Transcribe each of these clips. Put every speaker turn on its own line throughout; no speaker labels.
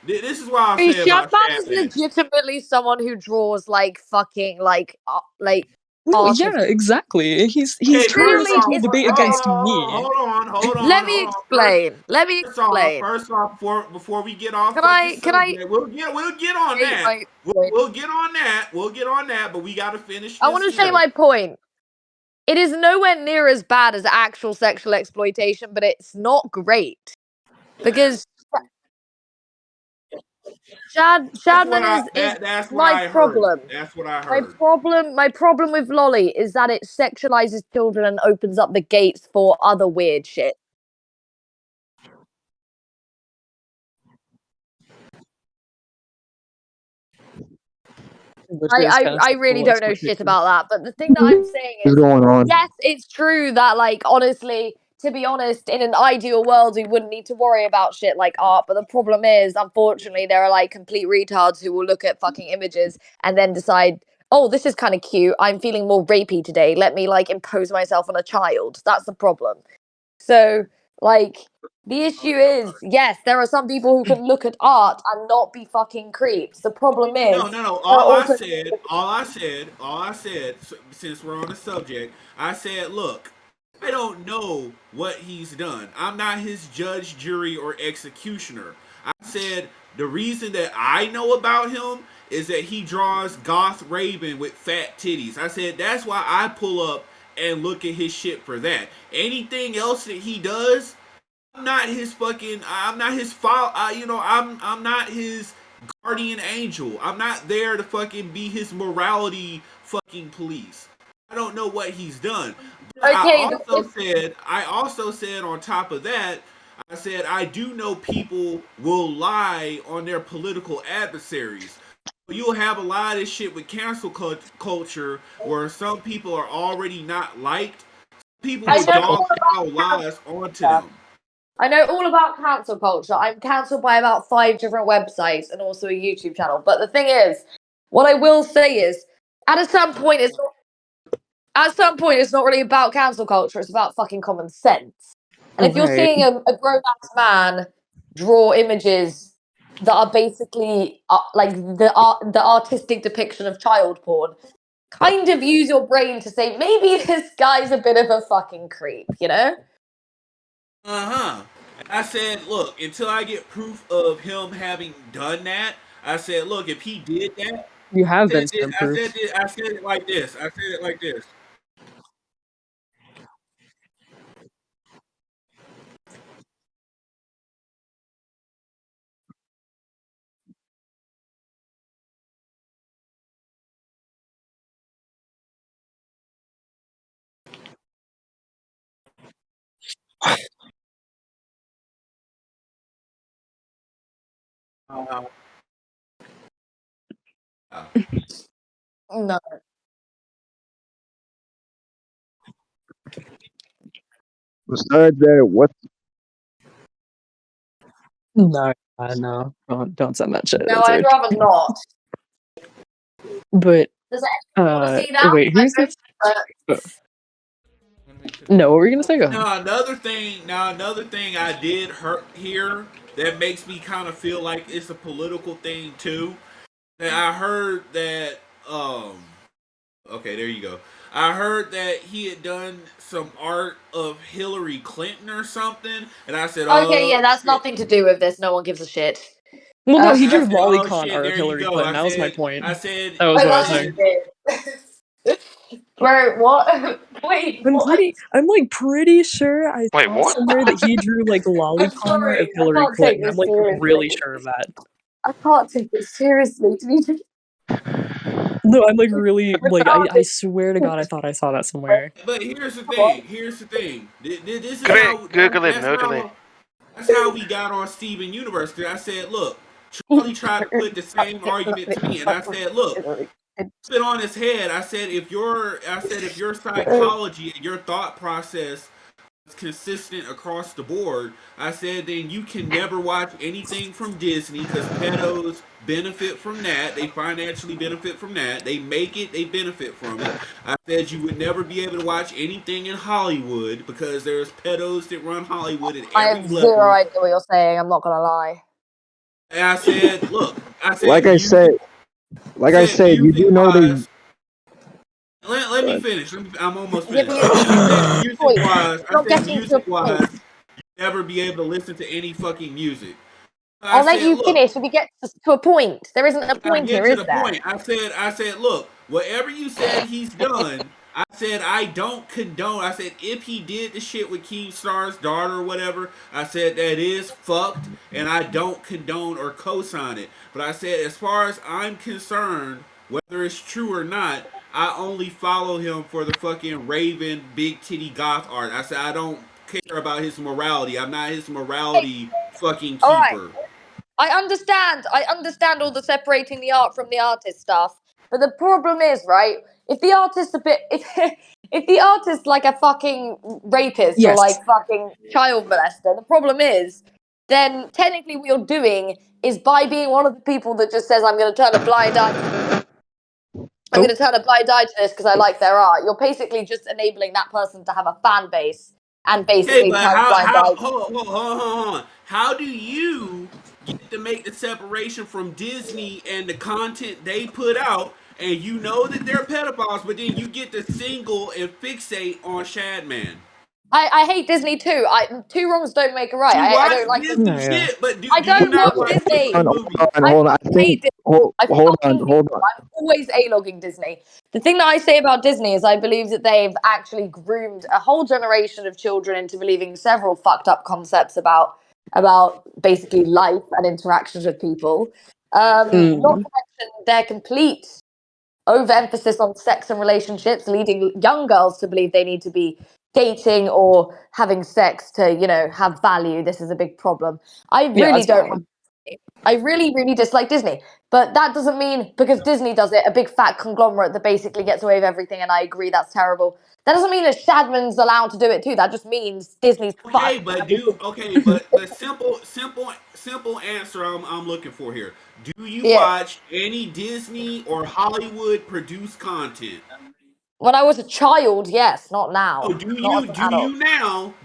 This is what I'll say about
Shadman is
Shadman.
legitimately someone who draws like fucking like
No,
artists.
yeah, exactly. He's
Okay,
trying to
first
Truly,
settle
off,
a
it's
debate against me.
hold
let
on,
me
hold on. First,
explain. Let me explain.
first off, before we get off
Can
fucking
I
subject, we'll get on
state
that.
my point?
We'll get on that. We'll get on that. But we gotta finish
I
this
want to say
here.
my point. It is nowhere near as bad as actual sexual exploitation, but it's not great because Shadman is
That's what
my
I heard.
problem.
That's what I heard.
My problem with Lolly is that it sexualizes children and opens up the gates for other weird shit.
Which is kind of
I really
sexual
don't know shit
exploitation.
about that, but the thing that I'm saying
What's
is,
going on?
yes, it's true that, like, honestly, to be honest, in an ideal world, we wouldn't need to worry about shit like art, but the problem is, unfortunately, there are, like, complete retards who will look at fucking images and then decide, oh, this is kind of cute, I'm feeling more rapey today, let me, like, impose myself on a child. That's the problem. So, like, the issue is, yes, there are some people who can look at art and not be fucking creeps. The problem is,
No.
there are
All
also
I said, since we're on the subject, I said, look, I don't know what he's done. I'm not his judge, jury, or executioner. I said the reason that I know about him is that he draws goth Raven with fat titties. I said that's why I pull up and look at his shit for that. Anything else that he does, I'm not his file. I'm not his guardian angel. I'm not there to fucking be his morality fucking police. I don't know what he's done. But
okay.
I also said on top of that, I said I do know people will lie on their political adversaries. You'll have a lot of this shit with cancel culture where some people are already not liked. People
I
will
know all
dog
about
out lies onto
culture.
them.
I know all about cancel culture. I'm cancelled by about 5 different websites and also a YouTube channel. But the thing is, what I will say is, at some point, it's not really about cancel culture. It's about fucking common sense. And if you're
Right.
seeing a grown ass man draw images that are basically like the artistic depiction of child porn, kind of use your brain to say maybe this guy's a bit of a fucking creep, you know?
Uh-huh. I said, look, until I get proof of him having done that, I said, look, if he did that,
You have been sent proof.
I said it like this. I said it like this. Uh,
No.
Besides that, what
No, no, don't send that shit.
No,
That's
I'd
weird.
rather not.
But
Does anyone want to see that?
wait, who's this? No, what were you gonna say? Go ahead.
now another thing I did hear that makes me kind of feel like it's a political thing too. And I heard that okay, there you go. I heard that he had done some art of Hillary Clinton or something, and I said,
Okay,
"Oh
yeah, that's
shit."
nothing to do with this. No one gives a shit.
Well, no, he
I
drew
said, "Oh
lolicon
shit,
art of
there you
Hillary
go."
Clinton. That was my point.
I said,
That was
I
what I was
thought
saying.
you did. Bro, what? Wait, what?
I'm like pretty sure I
Wait,
saw
what?
somewhere that he drew like
I'm
lolicon art of
sorry, I
Hillary
can't take
Clinton. I'm
this
like really
seriously.
sure of that.
I can't take it seriously. To be
No, I'm like really like I swear to God I thought I saw that somewhere.
but here's the thing. Here's the thing. This is how
Google it, noodle it.
that's how we got on Steven Universe. 'Cause I said, look, Charlie tried to put the same argument to me, and I said, look, it on his head. I said if your psychology and your thought process is consistent across the board, I said then you can never watch anything from Disney because pedos benefit from that. They financially benefit from that. They make it, they benefit from it. I said you would never be able to watch anything in Hollywood because there's pedos that run Hollywood at
I
every
have zero
level.
idea what you're saying. I'm not gonna lie.
And I said, look, I said
Like I said, you
music
do know they.
wise. Let me finish. I'm almost
Yeah, but
finished.
you're not
I said
getting to a
music
point.
wise.
You're
I
not
said
getting to a
music
point.
wise. Never be able to listen to any fucking music. I
I'll let
said,
you
look,
finish if we get to a point. There isn't a
I'm
point
getting
here,
to
is
the
there?
point. I said, look, whatever you said he's done. I said I don't condone. I said if he did the shit with Keemstar's daughter or whatever, I said that is fucked, and I don't condone or co-sign it. But I said as far as I'm concerned, whether it's true or not, I only follow him for the fucking Raven big titty goth art. I said I don't care about his morality. I'm not his
Hey,
morality fucking
all right.
keeper.
I understand all the separating the art from the artist stuff. But the problem is, right? If the artist's a bit, if the artist's like a fucking rapist or
Yes.
like fucking child molester, the problem is, then technically what you're doing is by being one of the people that just says, "I'm going to turn a blind eye." I'm going to turn a blind eye to this because I like their art. You're basically just enabling that person to have a fan base and
Okay,
basically
but
turn a blind eye.
hold on. How do you get to make the separation from Disney and the content they put out, and you know that they're pedophiles, but then you get to single and fixate on Shadman?
I hate Disney too. Two wrongs don't make a right.
You
I
watch
don't like
Disney
Disney.
Yeah, yeah.
shit, but
I
do you
don't watch
not watch
Disney.
Disney
Hold
movies?
on,
I
hold on. I
fucking hate
think.
Disney. I
Hold on,
fucking hate
hold
them.
on.
I'm always A-logging Disney. The thing that I say about Disney is I believe that they've actually groomed a whole generation of children into believing several fucked up concepts about basically life and interactions with people. Not to
Mm.
mention their complete overemphasis on sex and relationships, leading young girls to believe they need to be dating or having sex to, have value. This is a big problem. I
Yeah,
really
that's
don't.
fine.
I really, really dislike Disney. But that doesn't mean because Disney does it, a big fat conglomerate that basically gets away with everything, and I agree that's terrible. That doesn't mean that Shadman's allowed to do it too. That just means Disney's
Okay,
fucked.
but the simple answer I'm looking for here. Do you
Yeah.
watch any Disney or Hollywood produced content?
When I was a child, yes, not
Oh,
now. Not as an adult.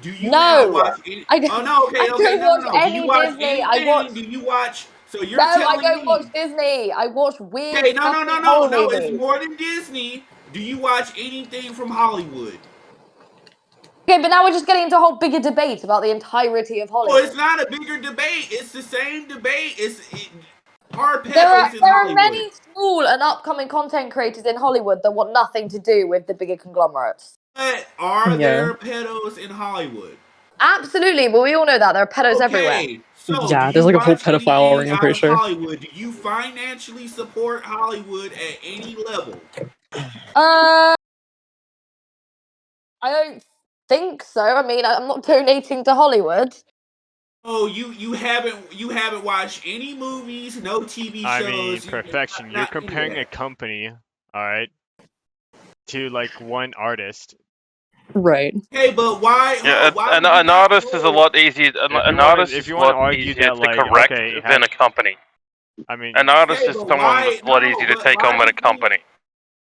do you now
No.
watch any?
I don't,
Oh no,
I
okay,
don't watch
no. Do you
any
watch
Disney. I watch
anything? Do you watch? So
No,
you're
I
telling
don't watch
me?
Disney. I watch weird
Okay,
fucking horror
no. It's
movies.
more than Disney. Do you watch anything from Hollywood?
Okay, but now we're just getting into a whole bigger debate about the entirety of
Oh, it's
Hollywood.
not a bigger debate. It's the same debate. Are
There are
pedos in
there are
Hollywood?
many small and upcoming content creators in Hollywood that want nothing to do with the bigger conglomerates.
But are
Yeah.
there pedos in Hollywood?
Absolutely, but we all know that there are pedos everywhere.
Okay, so do
Yeah, there's
you
like a whole
watch
pedophile
anything
ring, I'm
out
pretty
of
sure.
Hollywood? Do you financially support Hollywood at any level?
Uh, I don't think so. I mean, I'm not donating to Hollywood.
Oh, you haven't watched any movies, no TV
I mean,
shows. You
Perfection. You're
not any of
comparing a
that.
company, all right, to like one artist.
Right.
Okay, but
Yeah,
why would you
an
not
artist is a
know?
lot easier. An artist
If
is
you
a
want to
lot
argue
easier
that
to
like
correct
okay,
than a company.
I mean,
An artist
Okay,
is
but
someone
why
that's a lot
no?
easier to
But
take on than a company.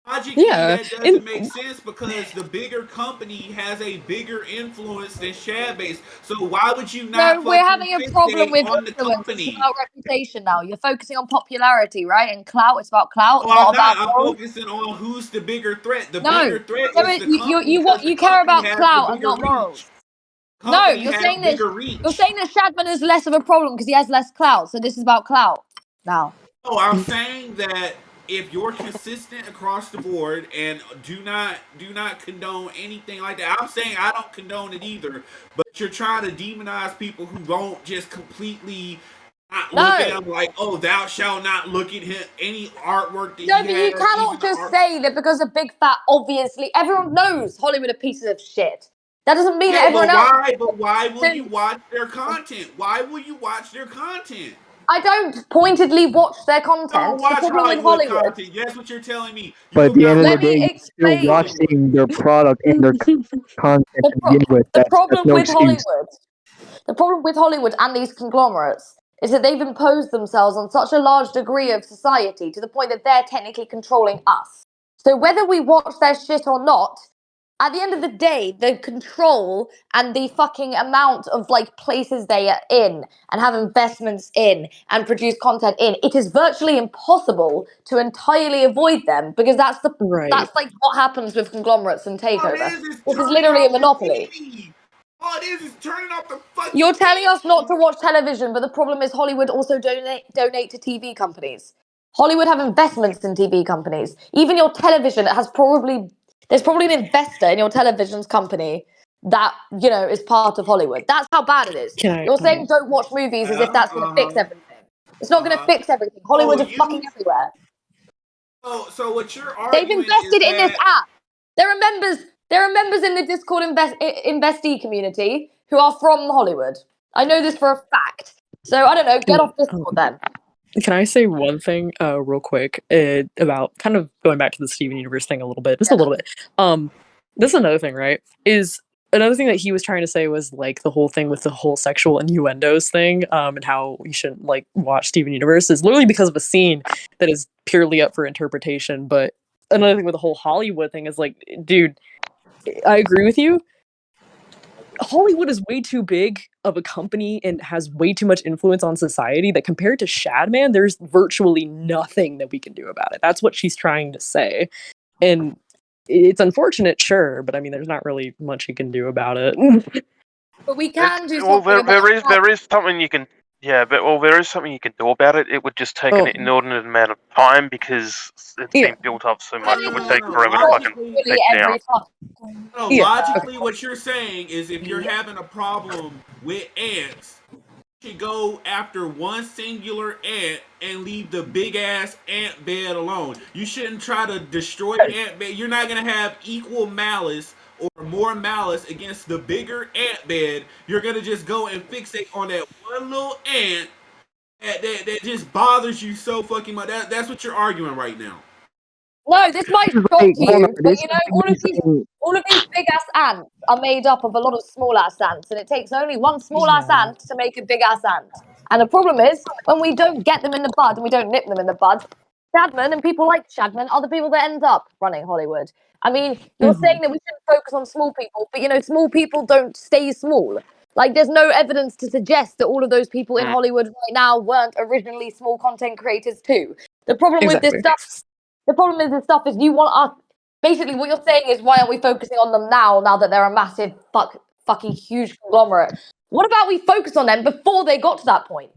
logically
Yeah.
that
And
doesn't make sense because the bigger company has a bigger influence than Shad Base. So why would you
No,
not
we're
fucking
having a problem
fixate
with
on the
influence. It's
company?
about reputation now. You're focusing on popularity, right? And clout. It's about clout,
Oh,
not
I'm not.
about
I'm
morals.
focusing on who's the bigger threat. The
No.
bigger threat
So
is the company
you
because the
you care
company
about
has the
clout and
bigger
not
reach.
morals. No,
Company has bigger
you're
reach.
saying that Shadman is less of a problem because he has less clout. So this is about clout now.
Oh, I'm saying that if you're consistent across the board and do not condone anything like that. I'm saying I don't condone it either, but you're trying to demonize people who won't just completely not look at
No.
him like, oh, thou shalt not look at him any artwork that
No,
he
but you
has, even
cannot
the
just
art.
say that because a big fat, obviously, everyone knows Hollywood are pieces of shit. That doesn't mean that
Okay,
everyone else.
but why will you
Then
watch their content? Why will you watch their content?
I don't pointedly watch their
Don't
content. The
watch
problem with
Hollywood
Hollywood.
content. That's what you're telling me.
But at
You
the
have
end of
not
the
Let me
day,
watched
you're still
explain.
Hollywood.
watching their product and their content
The,
to begin with.
the
That's
problem
no
with
excuse.
Hollywood, the problem with Hollywood and these conglomerates is that they've imposed themselves on such a large degree of society to the point that they're technically controlling us. So whether we watch their shit or not, at the end of the day, the control and the fucking amount of like places they are in and have investments in and produce content in, it is virtually impossible to entirely avoid them because that's like what happens with conglomerates and
All it
takeover.
is
This is
turning
literally a
off the
monopoly.
TV. All it is turning off the fucking
You're telling us not
TV.
to watch television, but the problem is Hollywood also donate to TV companies. Hollywood have investments in TV companies. Even your television there's probably an investor in your television's company that, you know, is part of Hollywood. That's how bad it is. You're saying don't watch movies as if that's going to fix everything. It's not going to fix everything. Hollywood is fucking everywhere.
So what you're
They've
arguing
invested
is
in this
that
app. There are members in the Discord investee community who are from Hollywood. I know this for a fact. So I don't know. Get off Discord then.
Can I say one thing real quick about kind of going back to the Steven Universe thing a little bit, just a little bit. This is another thing, right? Is another thing that he was trying to say was like the whole thing with the whole sexual innuendos thing, and how you shouldn't like watch Steven Universe is literally because of a scene that is purely up for interpretation. But another thing with the whole Hollywood thing is like, dude, I agree with you. Hollywood is way too big of a company and has way too much influence on society that compared to Shadman, there's virtually nothing that we can do about it. That's what she's trying to say. And it's unfortunate, sure, but I mean, there's not really much you can do about it.
But we can do
Well,
something
there is something you can. Yeah, but there is something you can do about it. It would just take an inordinate amount of time because it's been built up so much. It would take forever to fucking take down.
no, logically, what you're saying is if you're having a problem with ants, you should go after one singular ant and leave the big ass ant bed alone. You shouldn't try to destroy ant bed. You're not gonna have equal malice or more malice against the bigger ant bed. You're gonna just go and fixate on that one little ant that just bothers you so fucking much. That's what you're arguing right now.
No, this might shock
Like, hold
you,
on,
but
this
you
is
know,
like me saying,
all of these big ass ants are made up of a lot of small ass ants, and it takes only one small ass ant to make a big ass ant. And the problem is, when we don't get them in the bud and we don't nip them in the bud, Shadman and people like Shadman are the people that end up running Hollywood. I mean, you're saying that we shouldn't focus on small people, but you know, small people don't stay small. Like, there's no evidence to suggest that all of those people in Hollywood right now weren't originally small content creators too. The problem with this stuff is you want us. Basically, what you're saying is, why aren't we focusing on them now that they're a massive fucking huge conglomerate? What about we focus on them before they got to that point?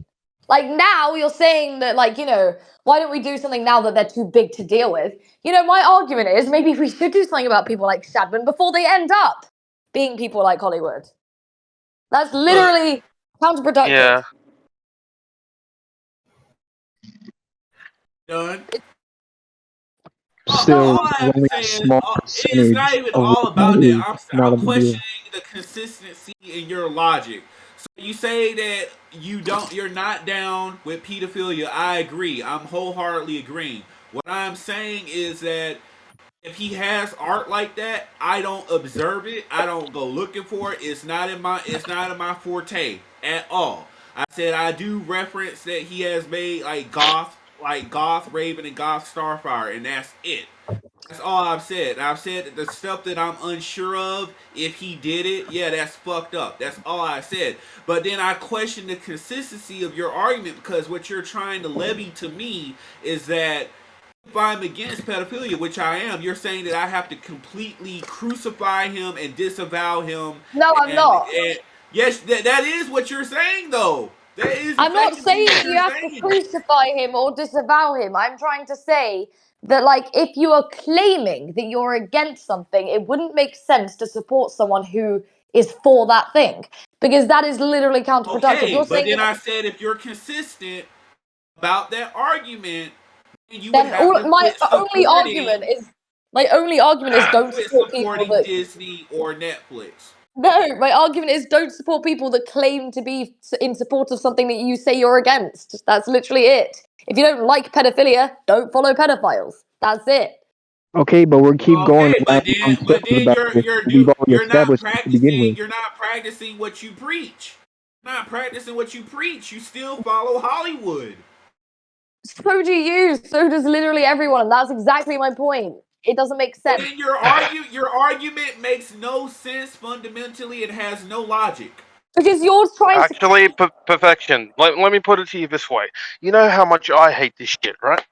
Like, now you're saying that, like, you know, why don't we do something now that they're too big to deal with? You know, my argument is maybe we should do something about people like Shadman before they end up being people like Hollywood. That's literally counterproductive.
Yeah.
Done.
still
All I have
only
to
a
say is,
small
it's
percentage
not even
of
all
what
about
is
that.
not
I'm
a big deal.
questioning the consistency in your logic. So you say that you're not down with pedophilia. I agree. I'm wholeheartedly agreeing. What I'm saying is that if he has art like that, I don't observe it. I don't go looking for it. It's not in my forte at all. I said I do reference that he has made like Goth Raven and Goth Starfire, and that's it. That's all I've said. I've said that the stuff that I'm unsure of, if he did it, yeah, that's fucked up. That's all I said. But then I question the consistency of your argument because what you're trying to levy to me is that if I'm against pedophilia, which I am, you're saying that I have to completely crucify him and disavow him.
No, I'm not.
And yes, that is what you're saying, though. That is
I'm not
effectively
saying
what
that you
you're
have to
saying.
crucify him or disavow him. I'm trying to say that, like, if you are claiming that you're against something, it wouldn't make sense to support someone who is for that thing, because that is literally counterproductive.
Okay,
You're
but
saying
then
that,
I said if you're consistent about that argument, then you would
then
have to quit
my only argument is don't
quit
support people
supporting
that.
Disney or Netflix.
No, my argument is don't support people that claim to be in support of something that you say you're against. That's literally it. If you don't like pedophilia, don't follow pedophiles. That's it.
Okay, but we'll keep going
Okay,
around in circles about this. We've already
you're not
established this to begin with.
You're not practicing what you preach. You're not practicing what you preach. You still follow Hollywood.
So do you. So does literally everyone. And that's exactly my point. It doesn't make sense.
And your argument makes no sense fundamentally. It has no logic.
Because you're trying
Actually, perfection. Let me put it to you this way. You know how much I hate this shit, right?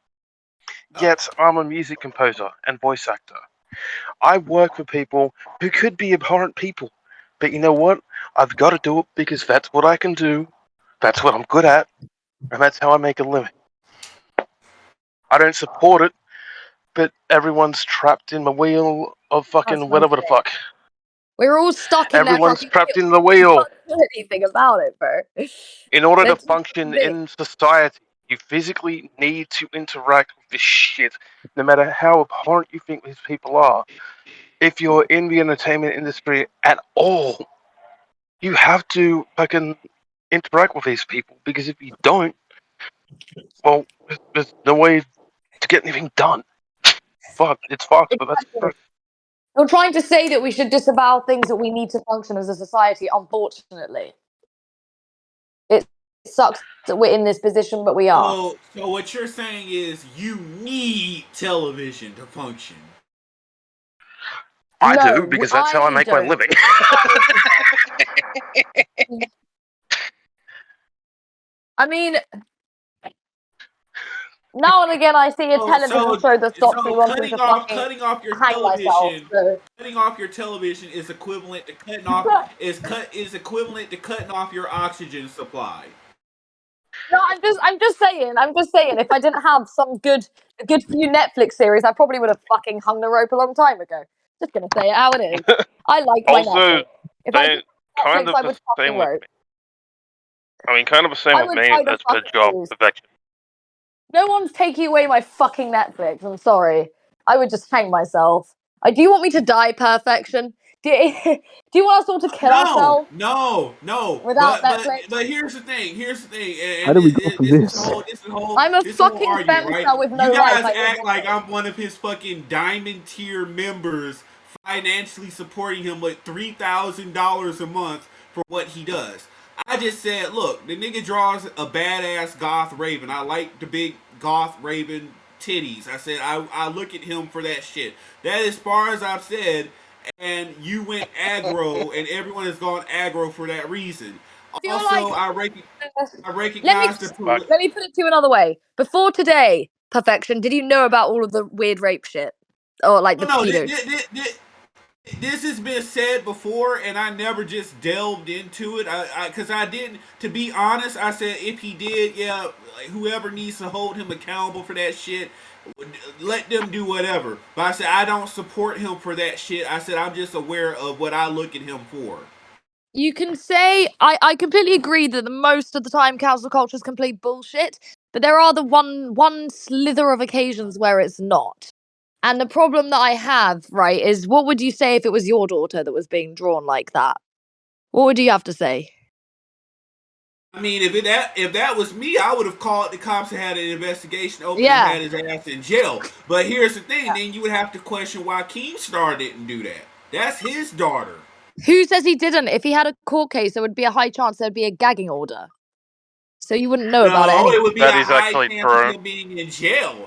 Yet, I'm a music composer and voice actor. I work with people who could be abhorrent people. But you know what? I've got to do it because that's what I can do. That's what I'm good at. And that's how I make a living. I don't support it, but everyone's trapped in the wheel of fucking whatever the fuck.
We're all stuck in
Everyone's
that.
trapped in the wheel.
You can't do anything about it, bro.
In order to function in society, you physically need to interact with this shit, no matter how abhorrent you think these people are. If you're in the entertainment industry at all, you have to fucking interact with these people, because if you don't, well, there's no way to get anything done. Fuck, it's fucked, but that's true.
You're trying to say that we should disavow things that we need to function as a society, unfortunately. It sucks that we're in this position, but we are.
So what you're saying is you need television to function.
I do, because that's how I make my living.
I mean, now and again I see a television show that stops me wanting to
cutting off your
hang
television.
myself.
Cutting off your television is equivalent to cutting off is equivalent to cutting off your oxygen supply.
No, I'm just saying. If I didn't have some good few Netflix series, I probably would have fucking hung the rope a long time ago. Just gonna say it how it is. I like my Netflix. If I did Netflix, I would fucking rope.
I mean, kind of the same with me as per job perfection.
No one's taking away my fucking Netflix. I'm sorry. I would just hang myself. Do you want me to die, perfection? Do you want us all to kill ourselves?
No.
Without Netflix?
But here's the thing. And
How do we go from this?
I'm a fucking femcel with no life.
You guys act like I'm one of his fucking diamond tier members, financially supporting him with $3,000 a month for what he does. I just said, look, the nigga draws a badass goth raven. I like the big goth raven titties. I said I look at him for that shit. That is as far as I've said. And you went aggro, and everyone has gone aggro for that reason. Also, I recognize
let me put it to you another way. Before today, perfection, did you know about all of the weird rape shit? Or like the pedo?
This has been said before, and I never just delved into it. Because I didn't. To be honest, I said if he did, yeah, like, whoever needs to hold him accountable for that shit, let them do whatever. But I said I don't support him for that shit. I said I'm just aware of what I look at him for.
You can say I completely agree that the most of the time cancel culture is complete bullshit, but there are the one slither of occasions where it's not. And the problem that I have, right, is what would you say if it was your daughter that was being drawn like that? What would you have to say?
I mean, if that was me, I would have called the cops and had an investigation open and had his ass in jail. But here's the thing: then you would have to question why Keemstar didn't do that. That's his daughter.
Who says he didn't? If he had a court case, there would be a high chance there'd be a gagging order. So you wouldn't know about it anyway.
It would be a high chance of him being in jail.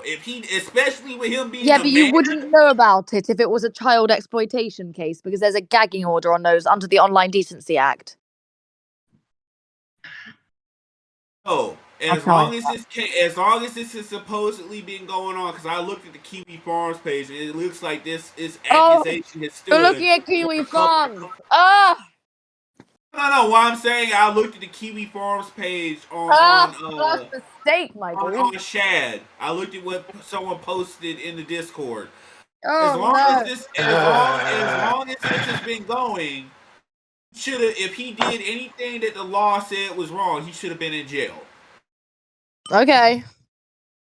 Especially with him being
but you wouldn't know about it if it was a child exploitation case, because there's a gagging order on those under the Online Decency Act.
Oh, as long as this has supposedly been going on, because I looked at the Kiwi Farms page and it looks like this accusation has stood.
You're looking at Kiwi Farms.
No. What I'm saying, I looked at the Kiwi Farms page on
that's a mistake, my dude.
On Shad. I looked at what someone posted in the Discord.
As
long as this has been going, if he did anything that the law said was wrong, he should have been in jail.
Okay.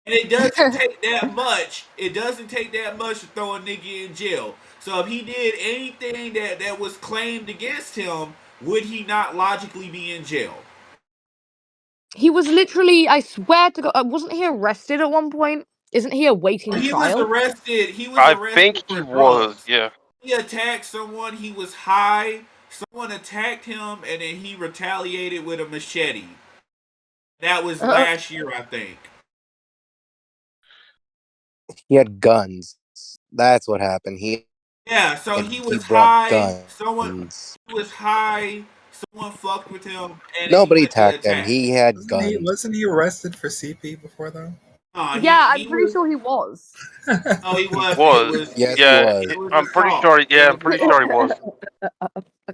And it doesn't take that much. It doesn't take that much to throw a nigga in jail. So if he did anything that was claimed against him, would he not logically be in jail?
He was literally, I swear to God, wasn't he arrested at one point? Isn't he awaiting trial?
He was arrested.
I think he was, yeah.
He attacked someone. He was high. Someone attacked him, and then he retaliated with a machete. That was last year, I think.
He had guns. That's what happened.
Yeah, so
And
he
he
was
brought
high.
guns.
He was high. Someone fucked with him, and he
Nobody
went to
attacked him.
attack.
He had guns.
Wasn't he arrested for CP before though?
Yeah, I'm
He
pretty
was.
sure he was.
No, he
He
wasn't. It
was.
was.
Yes, he
Yeah,
was.
It was
I'm pretty
assault.
sure. Yeah,
It
I'm
was
pretty
assault.
sure he was.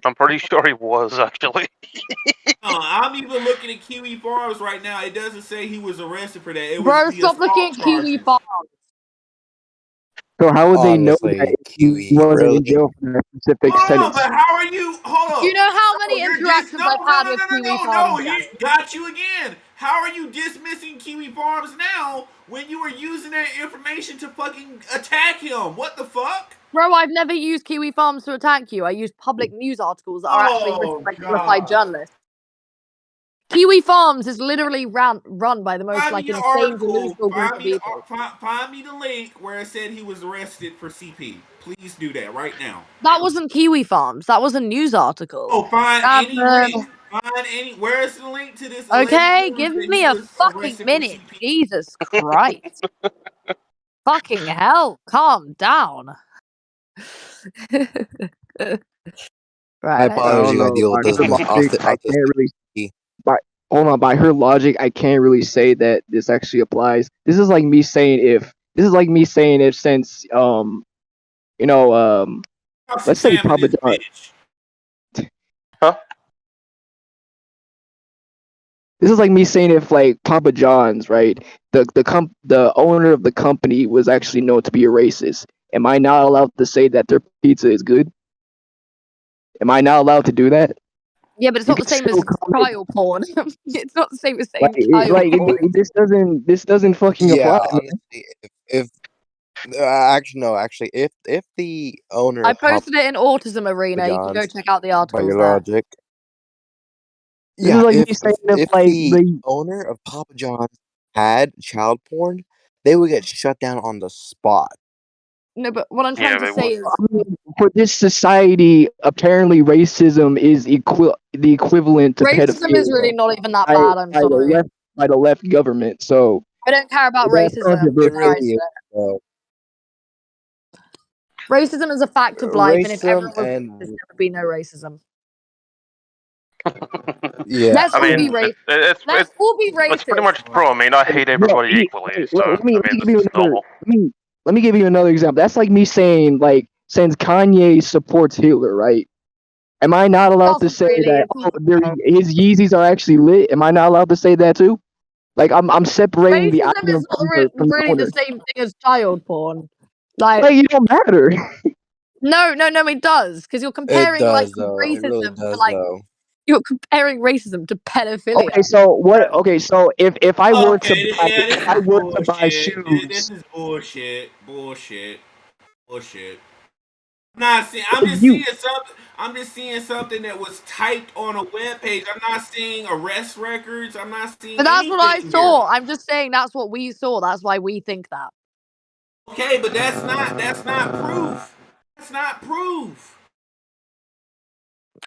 I'm pretty sure he was actually.
I'm even looking at Kiwi Farms right now. It doesn't say he was arrested for that. It was
Bro,
the
stop looking
assault
at Kiwi
charges.
Farms.
So how would they know
Honestly,
that he
Kiwi,
wasn't
really?
in jail for that specific
Hold on,
sentence?
but how are you? Hold
Do you
up.
know how
So
many
you're
interactions
no,
I've
no,
had
no,
with
no, no,
Kiwi
no,
Farms?
no. He got you again. How are you dismissing Kiwi Farms now when you were using that information to fucking attack him? What the fuck?
Bro, I've never used Kiwi Farms to attack you. I use public news articles that are actually written by qualified journalists. Kiwi Farms is literally run by the most
Find me
like
your
insane,
article.
delusional group of people.
Find me the link where it said he was arrested for CP. Please do that right now.
That wasn't Kiwi Farms. That was a news article.
Oh, find any
Shadman.
link. Find any. Where's the link to this?
Okay,
Alleged
give
news that
me
he
a
was
fucking
arrested for
minute.
CP?
Jesus Christ. Fucking hell. Calm down.
My
Right,
I
apologies.
don't
I
know.
deal with
By
this
her logic,
often.
I can't really. Hold on. By her logic, I can't really say that this actually applies. This is like me saying if since you know let's say
Cross-examine
Papa
this
John.
bitch.
Huh?
This is like me saying if like Papa John's, right? The owner of the company was actually known to be a racist. Am I not allowed to say that their pizza is good? Am I not allowed to do that?
yeah, but it's
You
not the
can
same as
still comment.
child porn. It's not the same as
Like,
saying child porn.
this doesn't fucking
Yeah,
apply.
honestly, if actually no, actually, if the owner
I
of Papa
posted it in Autism Arena. You can go
John's,
check out the
by
articles
your
there.
logic,
This is
yeah,
like me saying if
if
like
the
the
owner of Papa John's had child porn, they would get shut down on the spot.
No, but what I'm
Yeah,
trying to
they
say
would.
is
I mean, for this society, apparently racism is the equivalent to
racism is
pedophilia
really not even that
by,
bad. I'm
by the
sorry.
left by the left government. So
I don't care about
that's
racism.
It
controversial.
really is.
Racism is a fact of life, and if
Racism
everyone was racist, there
and
would be no racism.
yeah,
Let's
I
all be
mean,
racist.
it's
Let's all be
pretty
racist.
much true. I mean, I hate
Bro,
everybody equally, so
let me
I mean,
give
this
you
is
another.
normal.
Let me give you another example. That's like me saying like since Kanye supports Hitler, right? Am I not allowed to
Doesn't
say
really.
that his Yeezys are actually lit? Am I not allowed to say that too? Like I'm separating the
Racism
item
is not
from the
really the
owner.
same thing as child porn. Like,
Like it don't matter.
no, it does because you're
it
comparing like
does though. It really
racism to
does
like
though.
you're comparing racism to pedophilia.
Okay, so what? Okay, so if I were to
Okay,
buy
yeah, this
if I
is
were to buy
bullshit. This
shoes,
is bullshit. Bullshit. I'm not seeing. I'm just
you
seeing something. I'm just seeing something that was typed on a web page. I'm not seeing arrest records. I'm not seeing
But that's what I
anything here.
saw. I'm just saying that's what we saw. That's why we think that.
Okay, but that's not proof. That's not proof.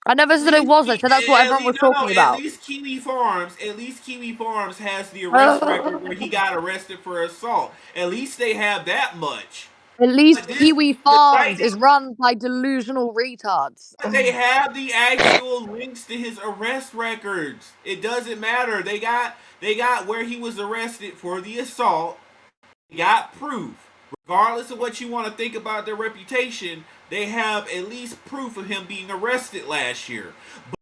I never said it was. I said that's what everyone was talking
At
about.
least Kiwi Farms has the arrest record where he got arrested for assault. At least they have that much.
At
But
least
this
Kiwi
the site
Farms is run by delusional retards.
but they have the actual links to his arrest records. It doesn't matter. They got where he was arrested for the assault. They got proof. Regardless of what you want to think about their reputation, they have at least proof of him being arrested last year.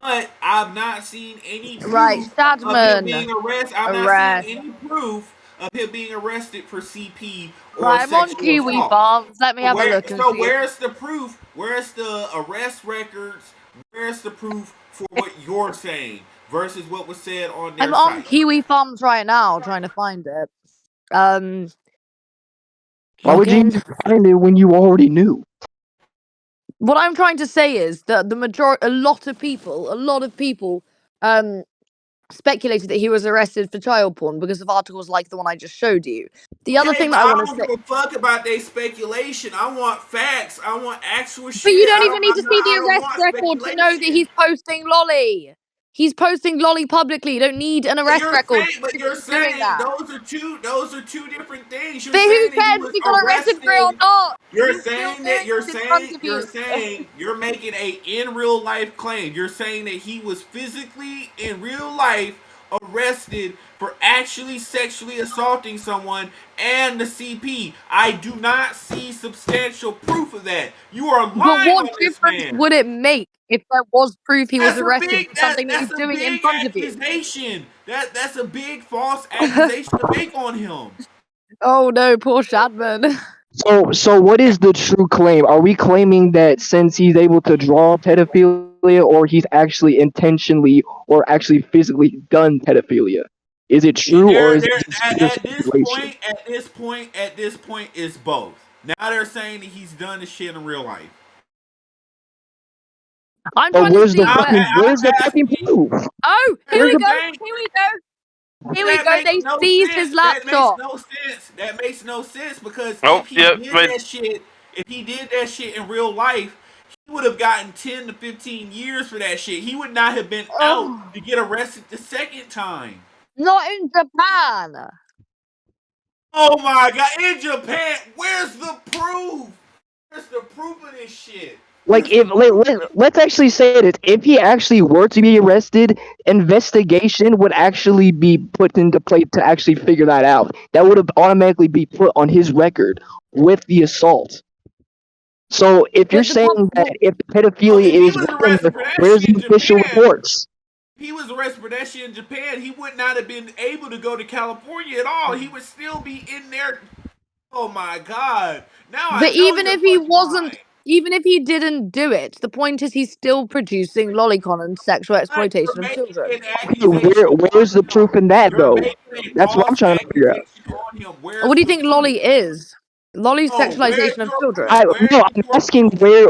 But I've not seen any
Right,
proof of him being
Shadman.
arrested. I've not
Arrest.
seen any proof of him being arrested for CP or
Right, I'm on
sexual
Kiwi
assault.
Farms. Let me have a look and see.
Where's the proof? Where's the arrest records? Where's the proof for what you're saying versus what was said on their
I'm on
site?
Kiwi Farms right now trying to find it.
why would you
Login.
even find it when you already knew?
What I'm trying to say is that a lot of people, speculated that he was arrested for child porn because of articles like the one I just showed you. The other
Okay,
thing
but
that I
I
want to
don't
say,
give a fuck about their speculation. I want facts. I want actual
but
shit.
you don't even need to see
I
the
don't
arrest
want
record to know that
speculation.
he's posting lolly. He's posting lolly publicly. You don't need an arrest record.
You're
He's
saying
doing that.
those are two different things. You're
But who
saying that he
cares
was
if he got arrested for it or
arrested.
not?
You're
He's still
saying
doing
that
it in front of you.
you're making a in real life claim. You're saying that he was physically in real life arrested for actually sexually assaulting someone and the CP. I do not see substantial proof of that. You are lying
But what
on this
difference
man.
would it make if there was proof he was
That's a
arrested
big
for something that
that's
he's
a
doing in
big
front of you?
accusation. That's a big false accusation to make on him.
Oh no, poor Shadman.
So what is the true claim? Are we claiming that since he's able to draw pedophilia, or he's actually intentionally or actually physically done pedophilia? Is it true, or is it just pure speculation?
At this point, it's both. Now they're saying that he's done the shit in real life.
I'm
But
trying to
where's
see
the fucking where's the fucking proof?
Oh, here
Where's
we
the
go. Here we go. Here we go. They seized his laptop.
That makes no sense because
Oh,
if he
yeah,
did
wait.
that shit, if he did that shit in real life, he would have gotten 10 to 15 years for that shit. He would not have been out to get arrested the second time.
Not in Japan.
Oh my god, in Japan, where's the proof? Where's the proof of this shit?
Like, if let's actually say it, if he actually were to be arrested, investigation would actually be put into play to actually figure that out. That would have automatically be put on his record with the assault. So if you're saying that if pedophilia is within there, where's the official reports?
If he was arrested for that shit in Japan, he would not have been able to go to California at all. He would still be in there. Oh my god! Now I know
even
you're
if he
fucking
wasn't,
lying.
even if he didn't do it, the point is he's still producing lolicon and sexual exploitation of children.
Where's the proof in that, though? That's what I'm trying to figure out.
What do you think lolly is? Lolly's sexualization of children.
No, I'm asking where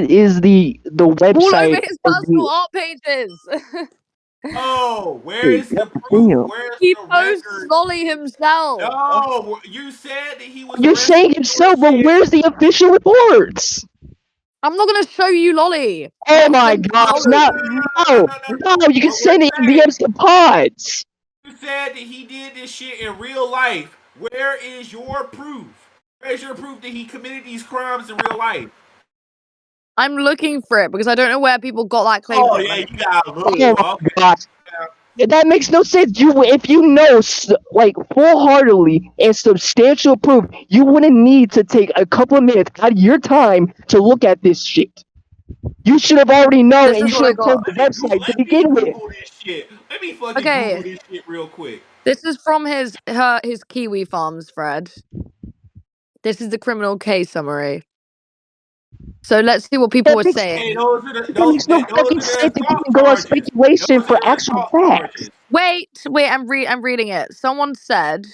is the website?
All over his personal art pages.
Oh, where is the proof? Where's
He
the
posts
record?
lolly himself.
No, you said that he was.
You're saying himself, but where's the official reports?
I'm not gonna show you lolly.
Oh my gosh! No! You can send it in DMs to pods.
You said that he did this shit in real life. Where is your proof? Where's your proof that he committed these crimes in real life?
I'm looking for it because I don't know where people got that claim
Oh
from.
yeah, you gotta look.
Oh my gosh. That makes no sense. If you know, like, full-heartedly and substantial proof, you wouldn't need to take a couple of minutes out of your time to look at this shit. You should have already known, and you should have told the website to begin with.
Let me fucking Google this shit real quick.
This is from his kiwifarms thread. This is the criminal case summary. So let's see what people were saying.
Hey,
That makes no fucking sense. If you can go on speculation for actual facts.
Wait, I'm reading it. Someone said,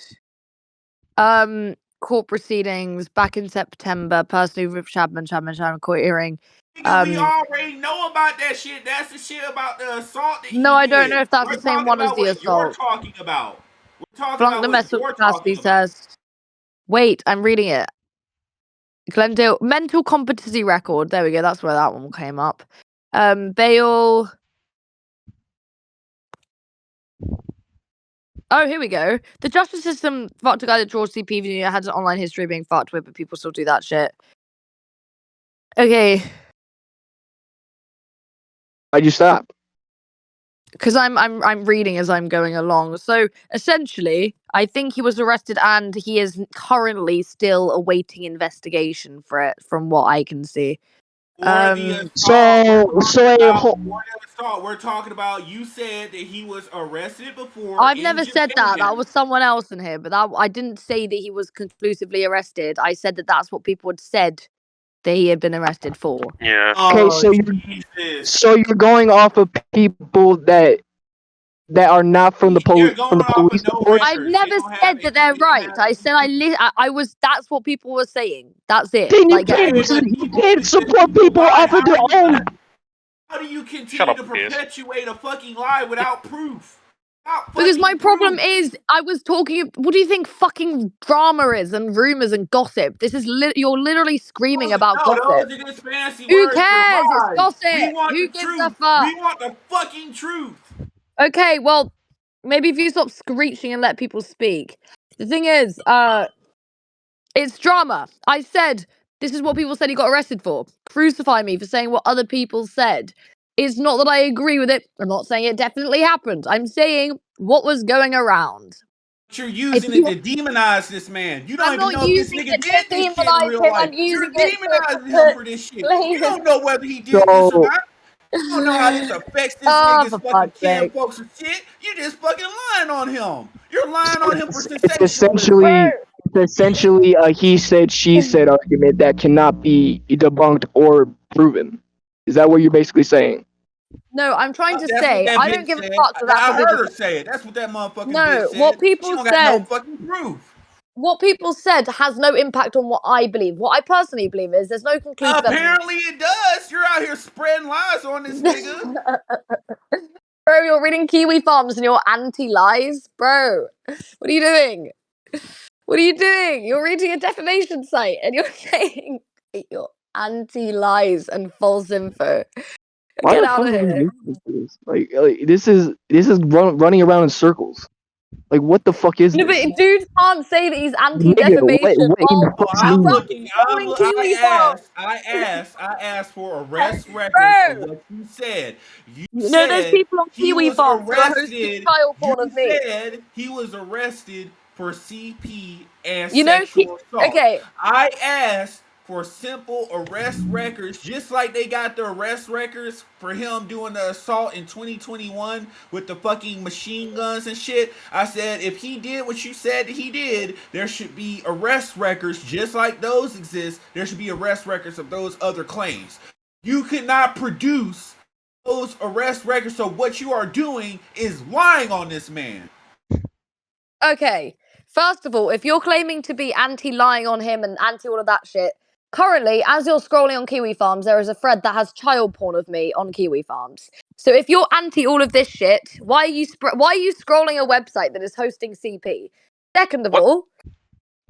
court proceedings back in September. Person who ripped Shadman court hearing.
We already know about that shit. That's the shit about the assault that he did.
I don't know if that's the same one as the assault.
You're talking about. We're talking
Flunk
about
the
what
mental
you're
capacity
talking about.
test. Wait, I'm reading it. Glendale mental competency record. There we go. That's where that one came up. Bail. Oh, here we go. The justice system fucked a guy that draws CP had an online history of being fucked with, but people still do that shit. Okay.
Why'd you stop?
Because I'm reading as I'm going along. So essentially, I think he was arrested and he is currently still awaiting investigation for it, from what I can see.
We're talking about. You said that he was arrested before.
I've never said that. That was someone else in here, but I didn't say that he was conclusively arrested. I said that that's what people had said that he had been arrested for.
Yeah.
Okay, so you're going off of people that are not from the police.
I've never said that they're right. I said I was. That's what people were saying. That's it.
Then you can't support people off of their own.
How do you continue to perpetuate a fucking lie without proof?
Because my problem is, I was talking. What do you think fucking drama is and rumors and gossip? This is you're literally screaming about gossip.
Those are just fancy
Who
words for
cares? It's
lies.
gossip.
We want
Who
the
gives a
truth.
fuck?
We want the fucking truth.
Okay, well, maybe if you stop screeching and let people speak. The thing is, it's drama. I said this is what people said he got arrested for. Crucify me for saying what other people said. It's not that I agree with it. I'm not saying it definitely happened. I'm saying what was going around.
But you're using it to demonize this man. You don't
I'm
even
not
know if this
using
nigga
it to
did this shit in
demonize
real
him.
life.
I'm using
You're
it
demonizing
to
him for this shit.
blame
You
his.
don't know whether he did this or not. You don't know how this affects this
Oh,
nigga's
for
fucking
fuck's
kin
sake.
folks and shit. You just fucking lying on him. You're lying on him for
It's
sensationalism.
essentially a he said she said argument that cannot be debunked or proven. Is that what you're basically saying?
No, I'm trying to
That's what
say
that
I
bitch
don't give a
said.
fuck that that's
I
what people
heard her
said.
say it. That's what that motherfucking
No,
bitch said.
what
She
people
don't got no
said.
fucking proof.
What people said has no impact on what I believe. What I personally believe is there's no conclusive evidence.
Apparently it does. You're out here spreading lies on this nigga.
Bro, you're reading Kiwi Farms and you're anti-lies? Bro, what are you doing? What are you doing? You're reading a defamation site and you're saying you're anti-lies and false info.
Why
Get
the
out
fuck
of
are we
here.
doing this? Like this is running around in circles. Like what the fuck is
No, but
this?
dude can't say that he's
Nigga,
anti-defamation
what in the
while
fuck do you mean?
scrolling Kiwi Farms.
I asked for arrest records of
Bro,
what you said. You
no, there's
said
people on
he
Kiwi
was
Farms who are hosting
arrested.
child
You
porn of me.
said he was arrested for CP and
You know,
sexual assault.
okay.
I asked for simple arrest records, just like they got the arrest records for him doing the assault in 2021 with the fucking machine guns and shit. I said if he did what you said he did, there should be arrest records just like those exist. There should be arrest records of those other claims. You could not produce those arrest records, so what you are doing is lying on this man.
Okay. First of all, if you're claiming to be anti-lying on him and anti all of that shit, currently, as you're scrolling on Kiwi Farms, there is a thread that has child porn of me on Kiwi Farms. So if you're anti all of this shit, why are you scrolling a website that is hosting CP? Second of all,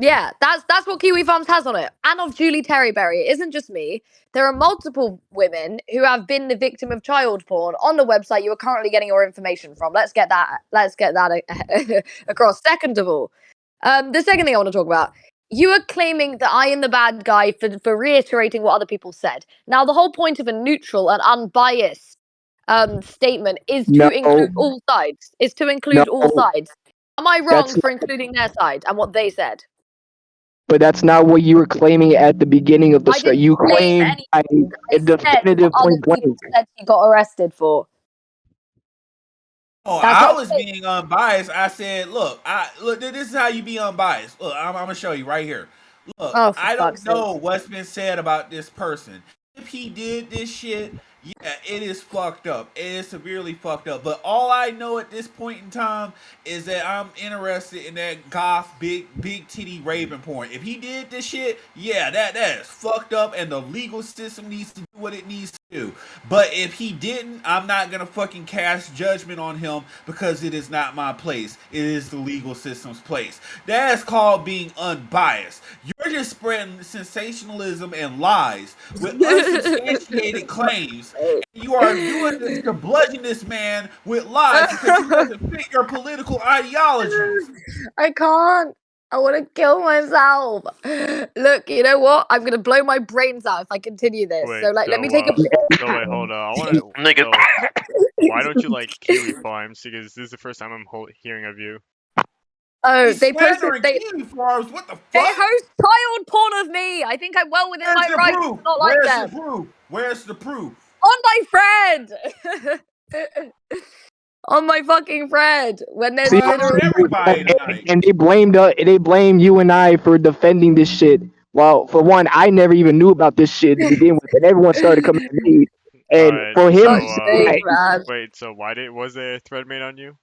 yeah, that's what Kiwi Farms has on it. And of Julie Terryberry. It isn't just me. There are multiple women who have been the victim of child porn on the website you are currently getting your information from. Let's get that across. Second of all, the second thing I want to talk about. You are claiming that I am the bad guy for reiterating what other people said. Now, the whole point of a neutral and unbiased statement is to
No,
include all sides. Is to include all
no,
sides. Am I
that's
wrong for including their side and what they said?
but that's not what you were claiming at the beginning of the
I
story.
didn't
You
claim
claimed
anything.
a
I said
definitive
what other
point
people
blank.
said he got arrested for.
Oh,
That's
I
what
was
I said.
being unbiased. I said, look, this is how you be unbiased. Look, I'm gonna show you right here. Look,
Oh, for
I
fuck's
don't
sake.
know what's been said about this person. If he did this shit, yeah, it is fucked up. It is severely fucked up. But all I know at this point in time is that I'm interested in that goth big titty Raven porn. If he did this shit, yeah, that is fucked up, and the legal system needs to do what it needs to do. But if he didn't, I'm not gonna fucking cast judgment on him because it is not my place. It is the legal system's place. That's called being unbiased. You're just spreading sensationalism and lies with unsubstantiated claims. And you are doing this to bludgeon this man with lies because he doesn't fit your political ideologies.
I can't. I want to kill myself. Look, you know what? I'm gonna blow my brains out if I continue this.
Wait,
So, like, let me take a.
so wait, hold on. I want to.
Nigga.
So, why don't you like Kiwi Farms? Because this is the first time I'm hearing of you.
Oh,
He's
they posted.
slandering Kiwi Farms. What the
They
fuck?
host child porn of me. I think I'm well within
Where's
my
the
rights
proof?
to not like
Where's
them.
the proof? Where's the proof?
On my friend. On my fucking friend. When there's
See,
literally
everybody tonight.
and they blame you and I for defending this shit. Well, for one, I never even knew about this shit to begin with, and everyone started coming to me. And
Alright,
for him
so
to say that,
wait, so why was there a thread made on you?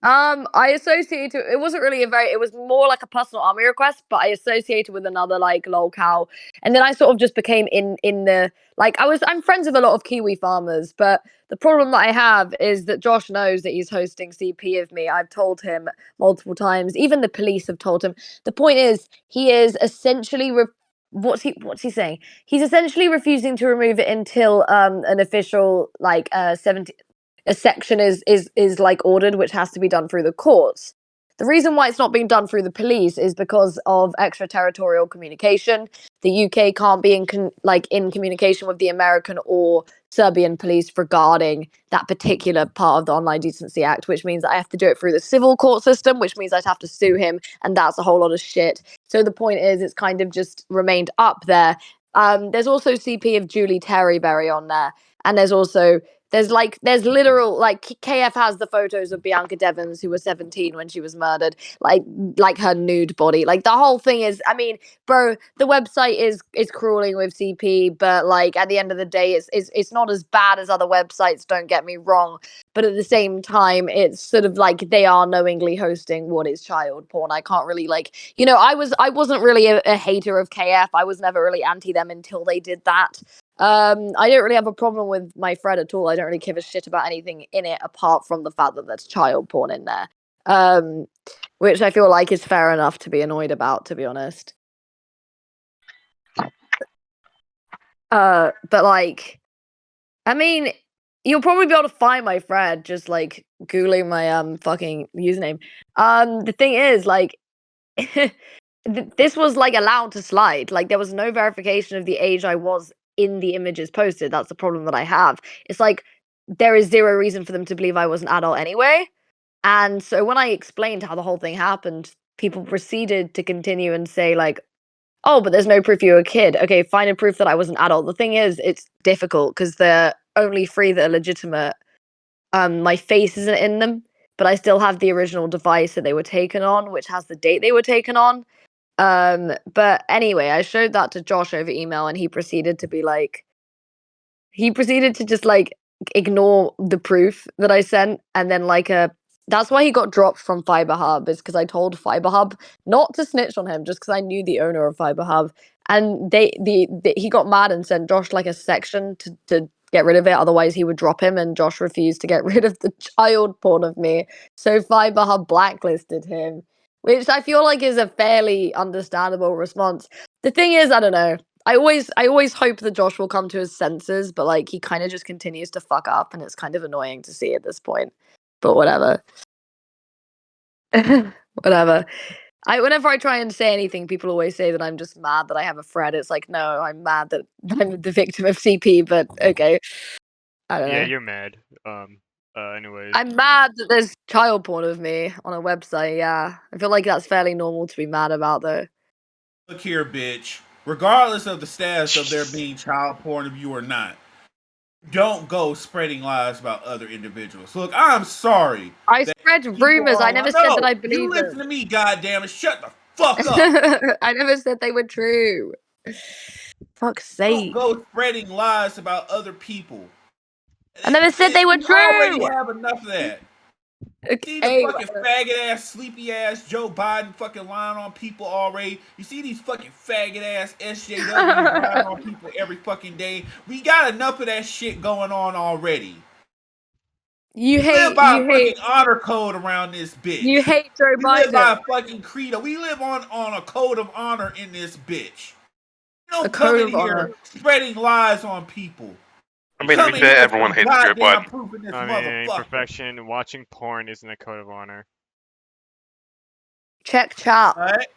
I associated. It wasn't really it was more like a personal army request, but I associated with another like lol cow, and then I sort of just became in the like I'm friends with a lot of Kiwi farmers, but the problem that I have is that Josh knows that he's hosting CP of me. I've told him multiple times. Even the police have told him. The point is, he is essentially what's he saying? He's essentially refusing to remove it until an official like 70 a section is like ordered, which has to be done through the courts. The reason why it's not being done through the police is because of extraterritorial communication. The UK can't be in communication with the American or Serbian police regarding that particular part of the Online Decency Act, which means I have to do it through the civil court system, which means I'd have to sue him, and that's a whole lot of shit. So the point is, it's kind of just remained up there. There's also CP of Julie Terryberry on there, and there's literal KF has the photos of Bianca Devons, who was 17 when she was murdered, like her nude body. Like the whole thing is, I mean, bro, the website is crawling with CP, but like at the end of the day, it's not as bad as other websites. Don't get me wrong, but at the same time, it's sort of like they are knowingly hosting what is child porn. I can't really I wasn't really a hater of KF. I was never really anti them until they did that. I don't really have a problem with my thread at all. I don't really give a shit about anything in it apart from the fact that there's child porn in there. Which I feel like is fair enough to be annoyed about, to be honest. But like, I mean, you'll probably be able to find my thread just like googling my fucking username. The thing is, like, this was like allowed to slide. Like, there was no verification of the age I was in the images posted. That's the problem that I have. It's like there is zero reason for them to believe I was an adult anyway. And so when I explained how the whole thing happened, people proceeded to continue and say like, "Oh, but there's no proof you were a kid." Okay, find a proof that I was an adult. The thing is, it's difficult because the only three that are legitimate, my face isn't in them, but I still have the original device that they were taken on, which has the date they were taken on. But anyway, I showed that to Josh over email, and he proceeded to just like ignore the proof that I sent, and then that's why he got dropped from Fiber Hub, is because I told Fiber Hub not to snitch on him, just because I knew the owner of Fiber Hub, and he got mad and sent Josh like a section to get rid of it, otherwise he would drop him, and Josh refused to get rid of the child porn of me, so Fiber Hub blacklisted him. Which I feel like is a fairly understandable response. The thing is, I don't know. I always hope that Josh will come to his senses, but like he kind of just continues to fuck up, and it's kind of annoying to see at this point. But whatever. Whatever. Whenever I try and say anything, people always say that I'm just mad that I have a thread. It's like, no, I'm mad that I'm the victim of CP, but okay. I don't know.
Yeah, you're mad. Anyways.
I'm mad that there's child porn of me on a website, yeah. I feel like that's fairly normal to be mad about, though.
Look here, bitch. Regardless of the status of there being child porn of you or not, don't go spreading lies about other individuals. Look, I'm sorry.
I spread rumors. I never said that I believe
you listen
them.
to me, goddammit. Shut the fuck up.
I never said they were true. Fuck's sake.
Don't go spreading lies about other people.
I never said they were
You already
true.
have enough of that. See the
Okay,
fucking faggot ass, sleepy ass Joe Biden fucking lying on people already. You see these fucking faggot ass SJWs lying on people every fucking day. We got enough of that shit going on already.
You
We live by a fucking honor code around this bitch.
You hate Joe
We
Biden.
live by a fucking credo. We live on a code of honor in this bitch. You don't come in here spreading lies on people.
I mean, to be fair, everyone hates Joe Biden.
I mean, Perfection, watching porn isn't a code of honor.
Check chat.
Right?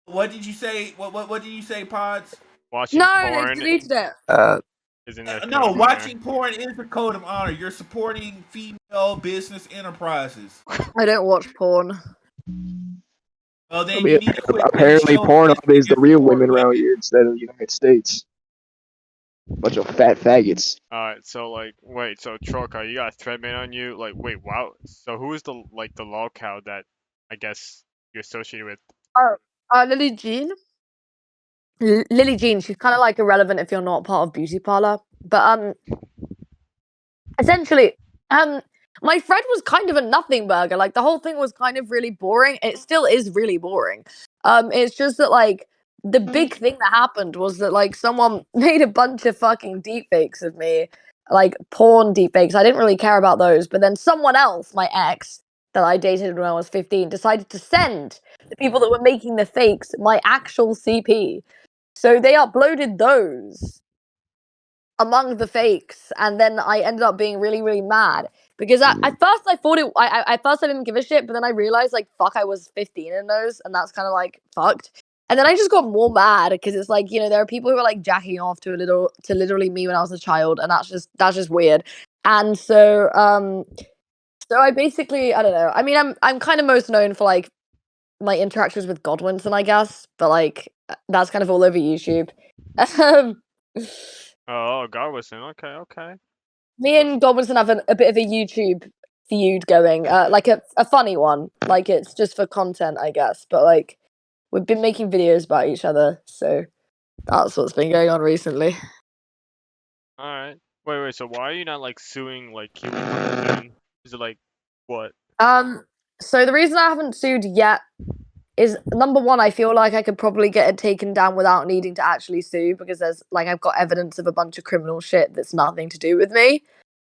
What did you say? What did you say, Pods?
Watching porn.
They deleted it.
Isn't a code
no,
of
watching
honor.
porn is a code of honor. You're supporting female business enterprises.
I don't watch porn.
Well, then you need to quit.
Apparently, Pornhub is the real women around here instead of the United States. Bunch of fat faggots.
Alright, so wait, so Trollcow, you got a thread made on you? Like, wait, wow. So who is the lol cow that I guess you're associated with?
Lily Jean. Lily Jean, she's kind of like irrelevant if you're not part of Beauty Parlor. But essentially, My friend was kind of a nothing burger. Like the whole thing was kind of really boring. It still is really boring. It's just that like the big thing that happened was that like someone made a bunch of fucking deepfakes of me, like porn deepfakes. I didn't really care about those, but then someone else, my ex that I dated when I was 15, decided to send the people that were making the fakes my actual CP. So they uploaded those among the fakes, and then I ended up being really, really mad because at first I thought it. At first I didn't give a shit, but then I realized like fuck, I was 15 in those, and that's kind of like fucked. And then I just got more mad because it's like there are people who are like jacking off to literally me when I was a child, and that's just weird. And so I basically I don't know. I mean I'm kind of most known for like my interactions with Godwinson, I guess, but like that's kind of all over YouTube. Um,
Oh, Garwison. Okay, okay.
Me and Godwinson have a bit of a YouTube feud going, like a funny one. Like it's just for content, I guess. But like we've been making videos about each other, so that's what's been going on recently.
All right. Wait. So why are you not like suing like Kiwi Farms then? Is it like what?
So the reason I haven't sued yet is number one, I feel like I could probably get it taken down without needing to actually sue because there's like I've got evidence of a bunch of criminal shit that's nothing to do with me.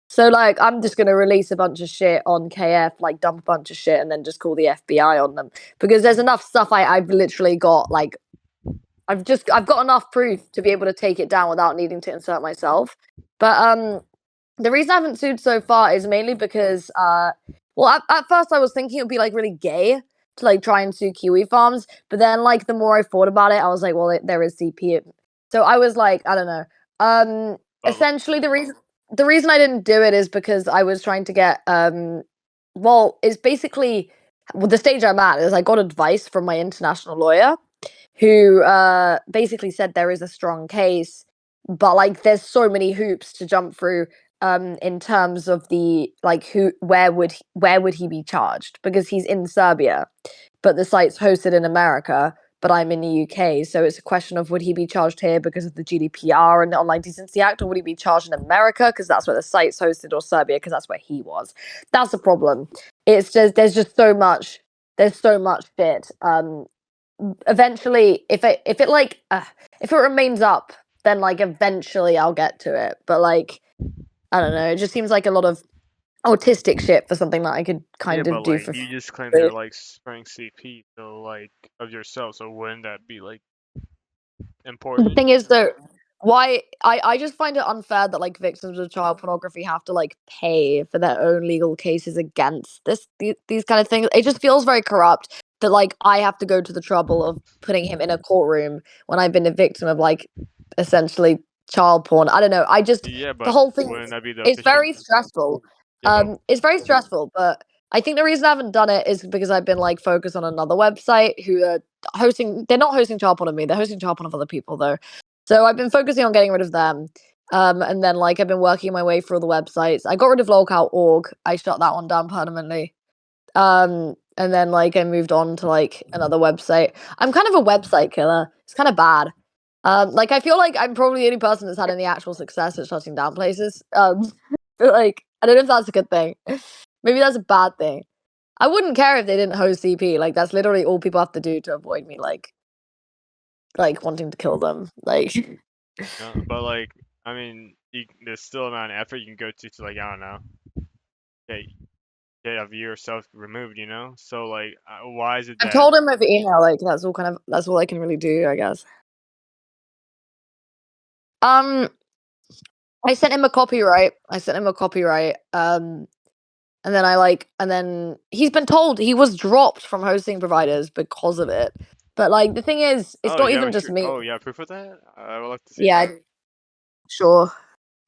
So like I'm just gonna release a bunch of shit on KF, like dump a bunch of shit and then just call the FBI on them. Because there's enough stuff I've literally got like I've got enough proof to be able to take it down without needing to insert myself. But the reason I haven't sued so far is mainly because well at first I was thinking it would be like really gay to like try and sue Kiwi Farms, but then like the more I thought about it, I was like, well, there is CP. So I was like, I don't know. Essentially the reason I didn't do it is because I was trying to get well, it's basically the stage I'm at is I got advice from my international lawyer who basically said there is a strong case, but like there's so many hoops to jump through in terms of the like where would he be charged because he's in Serbia, but the site's hosted in America, but I'm in the UK, so it's a question of would he be charged here because of the GDPR and the Online Decency Act, or would he be charged in America because that's where the site's hosted, or Serbia because that's where he was. That's the problem. It's just there's so much shit. Eventually if it remains up, then like eventually I'll get to it, but like I don't know, it just seems like a lot of autistic shit for something that I could
Yeah,
kind
but
of do
like
for
you just claim
free.
they're like spraying CP, so like of yourself. So wouldn't that be like
The
important?
thing is though, why I just find it unfair that like victims of child pornography have to like pay for their own legal cases against these kind of things. It just feels very corrupt that like I have to go to the trouble of putting him in a courtroom when I've been a victim of like essentially child porn. I don't know.
Yeah,
The
but
whole thing
wouldn't that be the
it's
official?
very stressful.
Yeah, but
It's very stressful, but I think the reason I haven't done it is because I've been like focused on another website who are they're not hosting child porn of me, they're hosting child porn of other people though. So I've been focusing on getting rid of them. And then like I've been working my way through all the websites. I got rid of lolcow.org. I shut that one down permanently. And then like I moved on to like another website. I'm kind of a website killer. It's kind of bad. Like I feel like I'm probably the only person that's had any actual success at shutting down places. But like I don't know if that's a good thing. Maybe that's a bad thing. I wouldn't care if they didn't host CP. Like that's literally all people have to do to avoid me like wanting to kill them. Like
but like I mean, there's still amount of effort you can go to like I don't know, get have yourself removed, you know. So like, why is it
I've
that?
told him over email, like that's all I can really do, I guess. Um I sent him a copyright. And then he's been told he was dropped from hosting providers because of it. But like the thing is, it's
Oh,
not
yeah,
even just me.
oh, yeah, proof of that? I would like to see
Yeah,
that.
sure.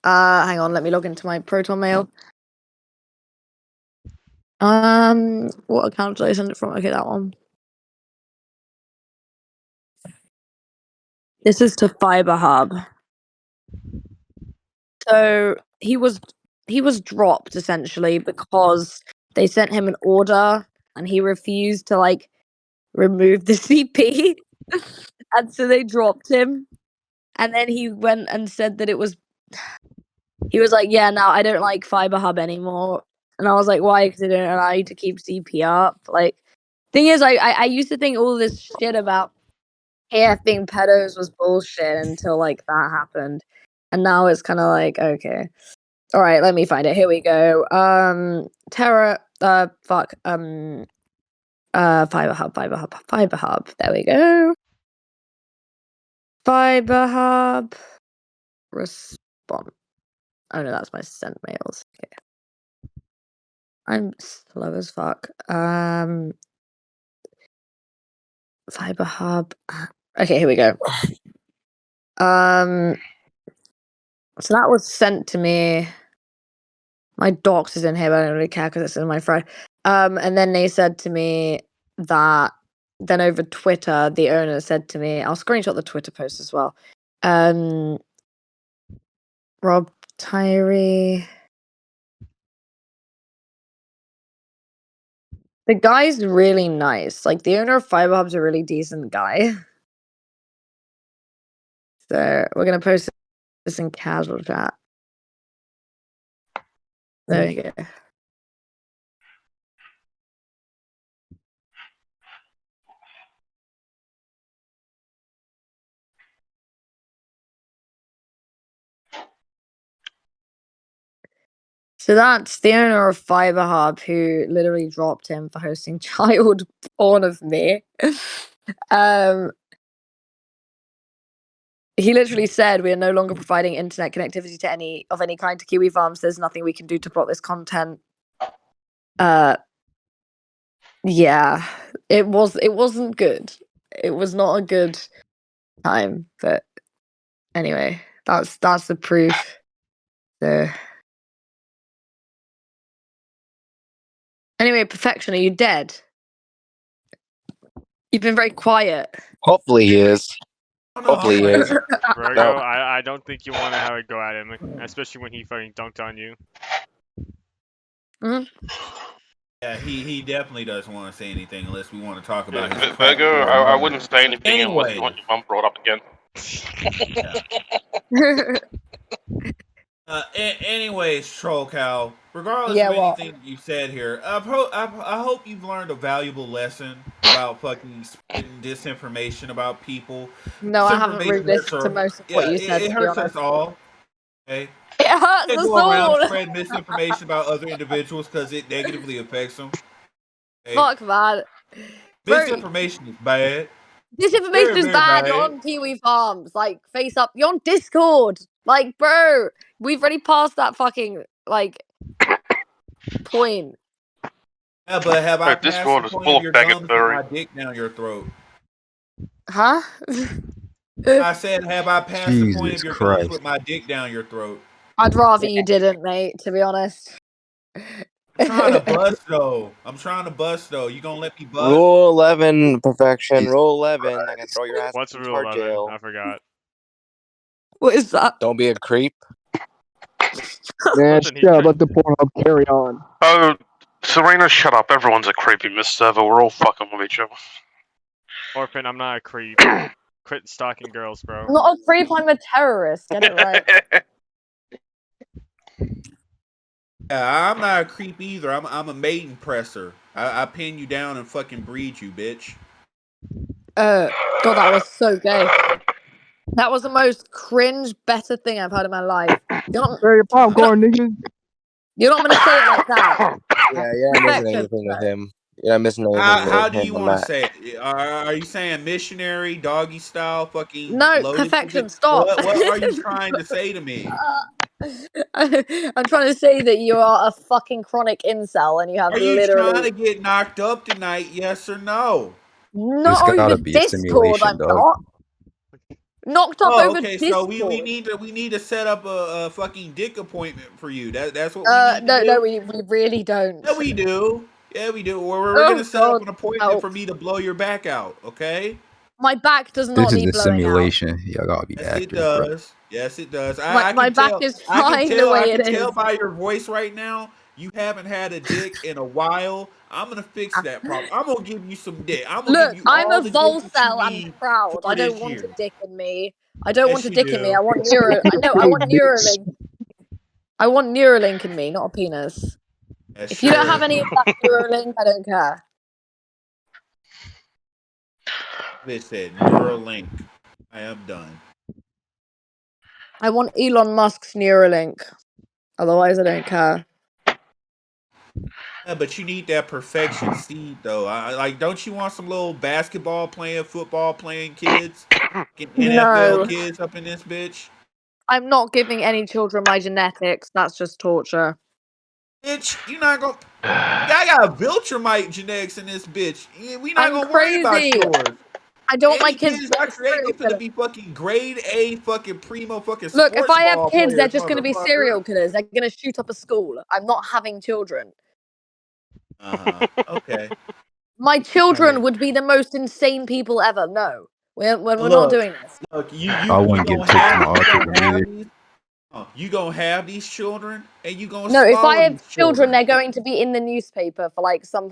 Hang on, let me log into my Proton Mail. What account did I send it from? Okay, that one. This is to Fiber Hub. So he was dropped essentially because they sent him an order and he refused to like remove the CP. And so they dropped him. And then he went and said that he was like, yeah, now I don't like Fiber Hub anymore. And I was like, why? Because they don't allow you to keep CP up. Like, thing is, I used to think all this shit about AF being pedos was bullshit until like that happened, and now it's kind of like, okay, all right, let me find it. Here we go. Terra, fuck, Fiber Hub. There we go. Fiber Hub. Respond. Oh no, that's my sent mails. Okay. I'm slow as fuck. Fiber Hub. Okay, here we go. So that was sent to me. My docs is in here, but I don't really care because it's in my thread. And then they said to me that then over Twitter, the owner said to me, I'll screenshot the Twitter post as well. Rob Tyree. The guy's really nice. Like, the owner of Fiber Hub's a really decent guy. So we're gonna post this in casual chat. There you go. So that's the owner of Fiber Hub who literally dropped him for hosting child porn of me. He literally said, we are no longer providing internet connectivity to any kind to Kiwi Farms. There's nothing we can do to block this content. Yeah, it wasn't good. It was not a good time, but anyway, that's the proof. So anyway, Perfection, are you dead? You've been very quiet.
Hopefully he is. Hopefully he is.
Virgo,
No.
I don't think you want to have a go at him, especially when he fucking dunked on you.
Yeah, he definitely doesn't want to say anything unless we want to talk about his crack.
Virgo, I wouldn't say anything unless
Anyway.
you want your mum brought up again.
Anyways, Trollcow, regardless
Yeah,
of
what?
anything you said here, I hope you've learned a valuable lesson about fucking spreading disinformation about people.
No, I haven't
Disinformation
re-listened to most of what you said.
It
To be
hurts
honest,
us all. Okay,
it hurts
they
us
go around
all.
spreading misinformation about other individuals because it negatively affects them. Okay?
Fuck man. Bro,
Misinformation is bad.
disinformation
Very,
is
very
bad.
bad.
You're on Kiwi Farms. Like, face up. You're on Discord. Like, bro, we've already passed that fucking like point.
Yeah, but have I passed
Discord
the
is
point
full
of
of
your gum to put
faggot
my dick down your throat?
Huh?
I said, have I passed the point of
Jesus
your gum to
Christ.
put my dick down your throat?
I'd rather you didn't, mate, to be honest.
I'm trying to bust though. You gonna let me bust?
Rule 11, Perfection. Rule 11. I can throw your ass
What's
in
rule
tar
11?
jail.
I forgot.
What is that?
Don't be a creep.
Man,
Nothing he
shut up.
could-
Let the Pornhub carry on.
Oh, Serena, shut up. Everyone's a creepy Miss Server. We're all fucking with each other.
Orphan, I'm not a creep. Quit stalking girls, bro.
I'm not a creep, I'm a terrorist. Get it right.
Yeah, I'm not a creep either. I'm a maiden presser. I pin you down and fucking breed you, bitch.
God, that was so gay. That was the most cringe, better thing I've heard in my life.
Throw your popcorn, niggas.
You're not gonna say it like that.
Yeah, you're not missing
Perfection.
anything with him. You're not missing anything
How
with
do you
him on
want to
that.
say it? Are you saying missionary, doggy style, fucking
No,
loaded?
Perfection, stop.
What are you trying to say to me?
I'm trying to say that you are a fucking chronic incel and you have
Are you
literally
trying to get knocked up tonight? Yes or no?
not
There's gotta
over
be a
Discord.
simulation,
I'm
dog.
not knocked up
Oh,
over
okay.
Discord.
So we need to set up a fucking dick appointment for you. That's what we need to do.
No, we really don't.
Yeah, we do. Yeah, we do. We're gonna set up an appointment for me to blow your back out. Okay?
My back does
This
not
is
need
a
blowing out.
simulation. Y'all gotta be
Yes, it
actors, bro.
does. Yes, it does.
My
I can
back
tell.
is
I
fine
can
the
tell.
way
I can
it
tell
is.
by your voice right now. You haven't had a dick in a while. I'm gonna fix that problem. I'm gonna give you some dick. I'm gonna
Look,
give you
I'm
all
a
the dick that you
Volcel. I'm
need
proud.
for
I
this
don't want
year.
a dick in me. I don't want
Yes,
a
you
dick in me. I
do.
want Neuro. I want
Bitch.
Neuralink. I want Neuralink in me, not a penis. If you don't have
Sure.
any of that Neuralink, I don't care.
Bitch said Neuralink. I am done.
I want Elon Musk's Neuralink. Otherwise, I don't care.
Yeah, but you need that perfection seed though. Like, don't you want some little basketball playing, football playing kids, get NFL
No,
kids up in this bitch?
I'm not giving any children my genetics. That's just torture.
Bitch, you not gonna. Yeah, I got Viltrumite genetics in this bitch. We not
I'm
gonna worry about
crazy.
yours.
I don't want my
Any
kids
kids
to
I
be
create, they
serial
finna
killers.
be fucking grade A, fucking primo, fucking
Look, if
sports
I have
ball
kids, they're
players,
just going to be
motherfucker.
serial killers. They're going to shoot up a school. I'm not having children.
Okay.
My
All
children
right.
would be the most insane people ever. No, we're not
Look,
doing this.
look.
I wouldn't give tips to my autism either.
These. You gonna have these children, and you gonna
No, if I
swallow
have
these
children,
children.
they're going to be in the newspaper for like some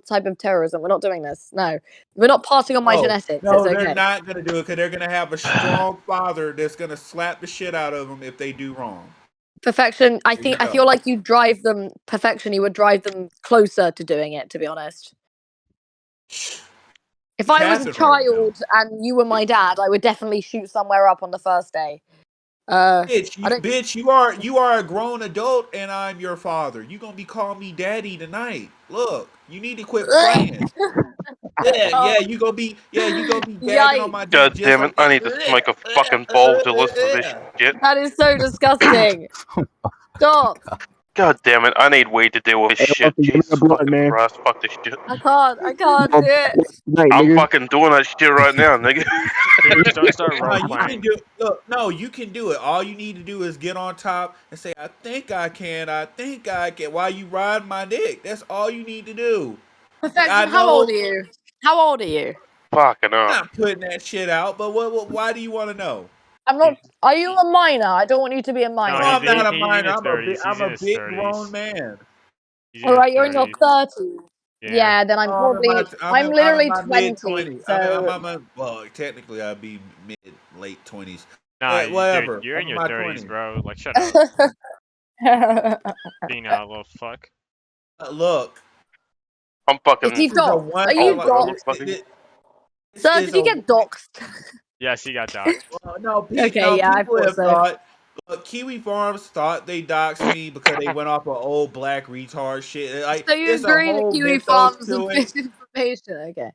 type of terrorism. We're not doing this. No, we're not passing on my
No,
genetics. It's
no, they're
okay.
not gonna do it because they're gonna have a strong father that's gonna slap the shit out of them if they do wrong.
Perfection. I
There you
feel
go.
like you drive them perfection. You would drive them closer to doing it. To be honest. If I was a
Capping right now.
child and you were my dad, I would definitely shoot somewhere up on the first day.
Bitch,
I don't.
you are a grown adult, and I'm your father. You gonna be calling me daddy tonight. Look, you need to quit playing.
Oh,
You gonna be gagging on
yikes!
my dick
God
just
damn it!
like
I
that.
need to smoke a fucking bowl to listen to this shit.
That is so disgusting. Stop!
God damn it! I need weed to deal with this
Hey,
shit.
Luffy, give me a
Jesus
blunt,
fucking
man.
Christ! Fuck this shit.
I can't do it.
Right,
I'm
nigga.
fucking doing that shit right now, nigga.
Cooch, don't start role
You can
playing.
do look, no, you can do it. All you need to do is get on top and say, I think I can, I think I can, while you ride my dick. That's all you need to do. I
Perfection. How old
know
are you? How old are you?
Fucking
I'm
up.
not putting that shit out, but why do you want to know?
I'm
He's,
not. Are you a minor? I don't want you to be a
no,
No,
minor.
I'm not a
he's in
minor.
his 30s. He's
I'm
in
a
his
big grown
30s.
man.
He's in
All
his
right, you're in your
30s.
30s.
Yeah.
Yeah, then I'm
No,
probably. I'm
I'm in
literally
my mid
20.
20s.
So
Well, technically I'd be mid late 20s.
Nah,
But
dude,
whatever.
you're
I'm
in
in
your
my
30s,
20s.
bro. Like, shut up. Being a little fuck.
Look,
I'm
is
fucking
he
this is a
doxed?
one.
Are you
old,
doxed?
motherfucker.
This
Sir,
is
did you
a
get doxed?
Yes, he got doxxed.
well,
Okay,
no.
yeah, I
People
thought
have
so.
thought. Look, Kiwi Farms thought they doxed me because they went off of old black retard shit. Like,
So you
it's a
agree that
whole
Kiwi
mythos
Farms is
to it.
misinformation? Okay.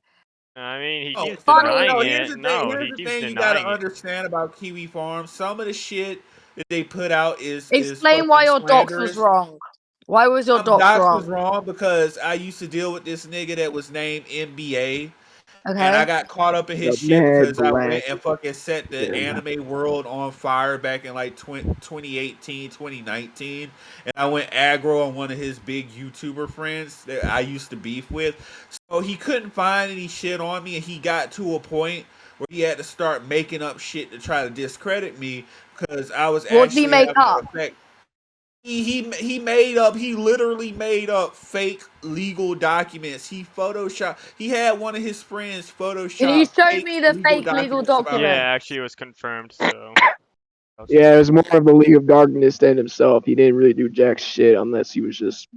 I mean, he
Oh,
keeps
Funny.
denying
here's
it.
the thing.
No,
Here's
he
the
keeps
thing you got to
denying it.
understand about Kiwi Farms. Some of the shit that they put out is
Explain why
fucking
your dox was
slanderous.
wrong. Why was your dox
Docs was
wrong?
wrong because I used to deal with this nigga that was named NBA. And I
Okay.
got caught up in his
The
shit
mad
because I
black.
went and fucking set the
Yeah.
anime world on fire back in like 2018, 2019. And I went aggro on one of his big YouTuber friends that I used to beef with. So he couldn't find any shit on me, and he got to a point where he had to start making up shit to try to discredit me because I was
What did he
actually
make
having an
up?
effect. He literally made up fake legal documents. He had one of his friends
Can you
Photoshop
show
fake
me the
legal
fake legal
documents about
Yeah,
me.
document?
actually, it was confirmed, so.
Yeah, it was more of the League of Darkness than himself. He didn't really do jack shit unless he was just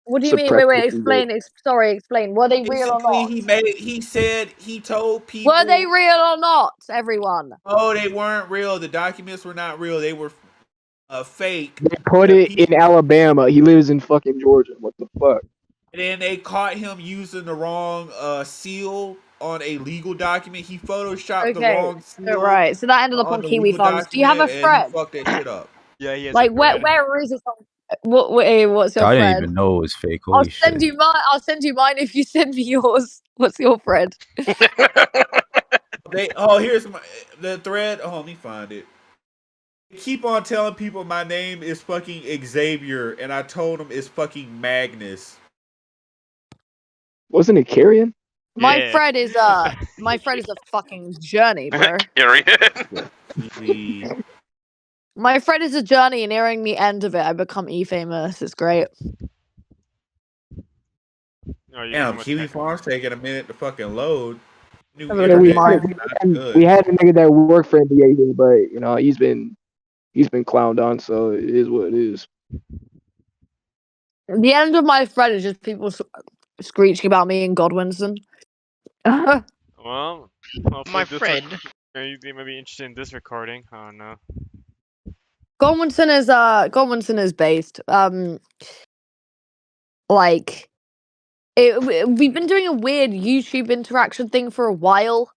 What do you mean?
suppressing
Wait,
some dirt.
explain. Sorry, explain. Were they real or
Basically,
not?
he told
Were they
people,
real or not, everyone?
oh, they weren't real. The documents were not real. They were fake.
They put
The
it in
people,
Alabama. He lives in fucking Georgia. What the fuck?
and then they caught him using the wrong seal on a legal document. He photoshopped the
Okay,
wrong seal
right. So that ended up
on
on
the
Kiwi
legal
Farms. Do you have
document,
a
and he
thread?
fucked that shit up.
Yeah, he has a
Like,
thread.
where is it on? What's your
I didn't
thread?
even know it was fake.
I'll
Holy
send
shit.
you mine. I'll send you mine if you send me yours. What's your thread?
Here's the thread. Oh, let me find it. They keep on telling people my name is fucking Xavier, and I told them it's fucking Magnus.
Wasn't it Carrion?
My
Yeah.
thread is a fucking journey, bro.
Period.
The
My thread is a journey, nearing the end of it, I become famous. It's great.
Oh, you
damn
become a
Kiwi Farms taking a minute to fucking load. New
Have a look
Yeah,
at
we
internet
mine.
is not
we
good.
had a nigga that worked for NBA here, but you know he's been clowned on, so it is what it is.
The end of my thread is just people screeching about me and Godwinson.
Well, hopefully
My
this
friend.
they may be interested in this recording. Oh no.
Godwinson is based. Like we've been doing a weird YouTube interaction thing for a while.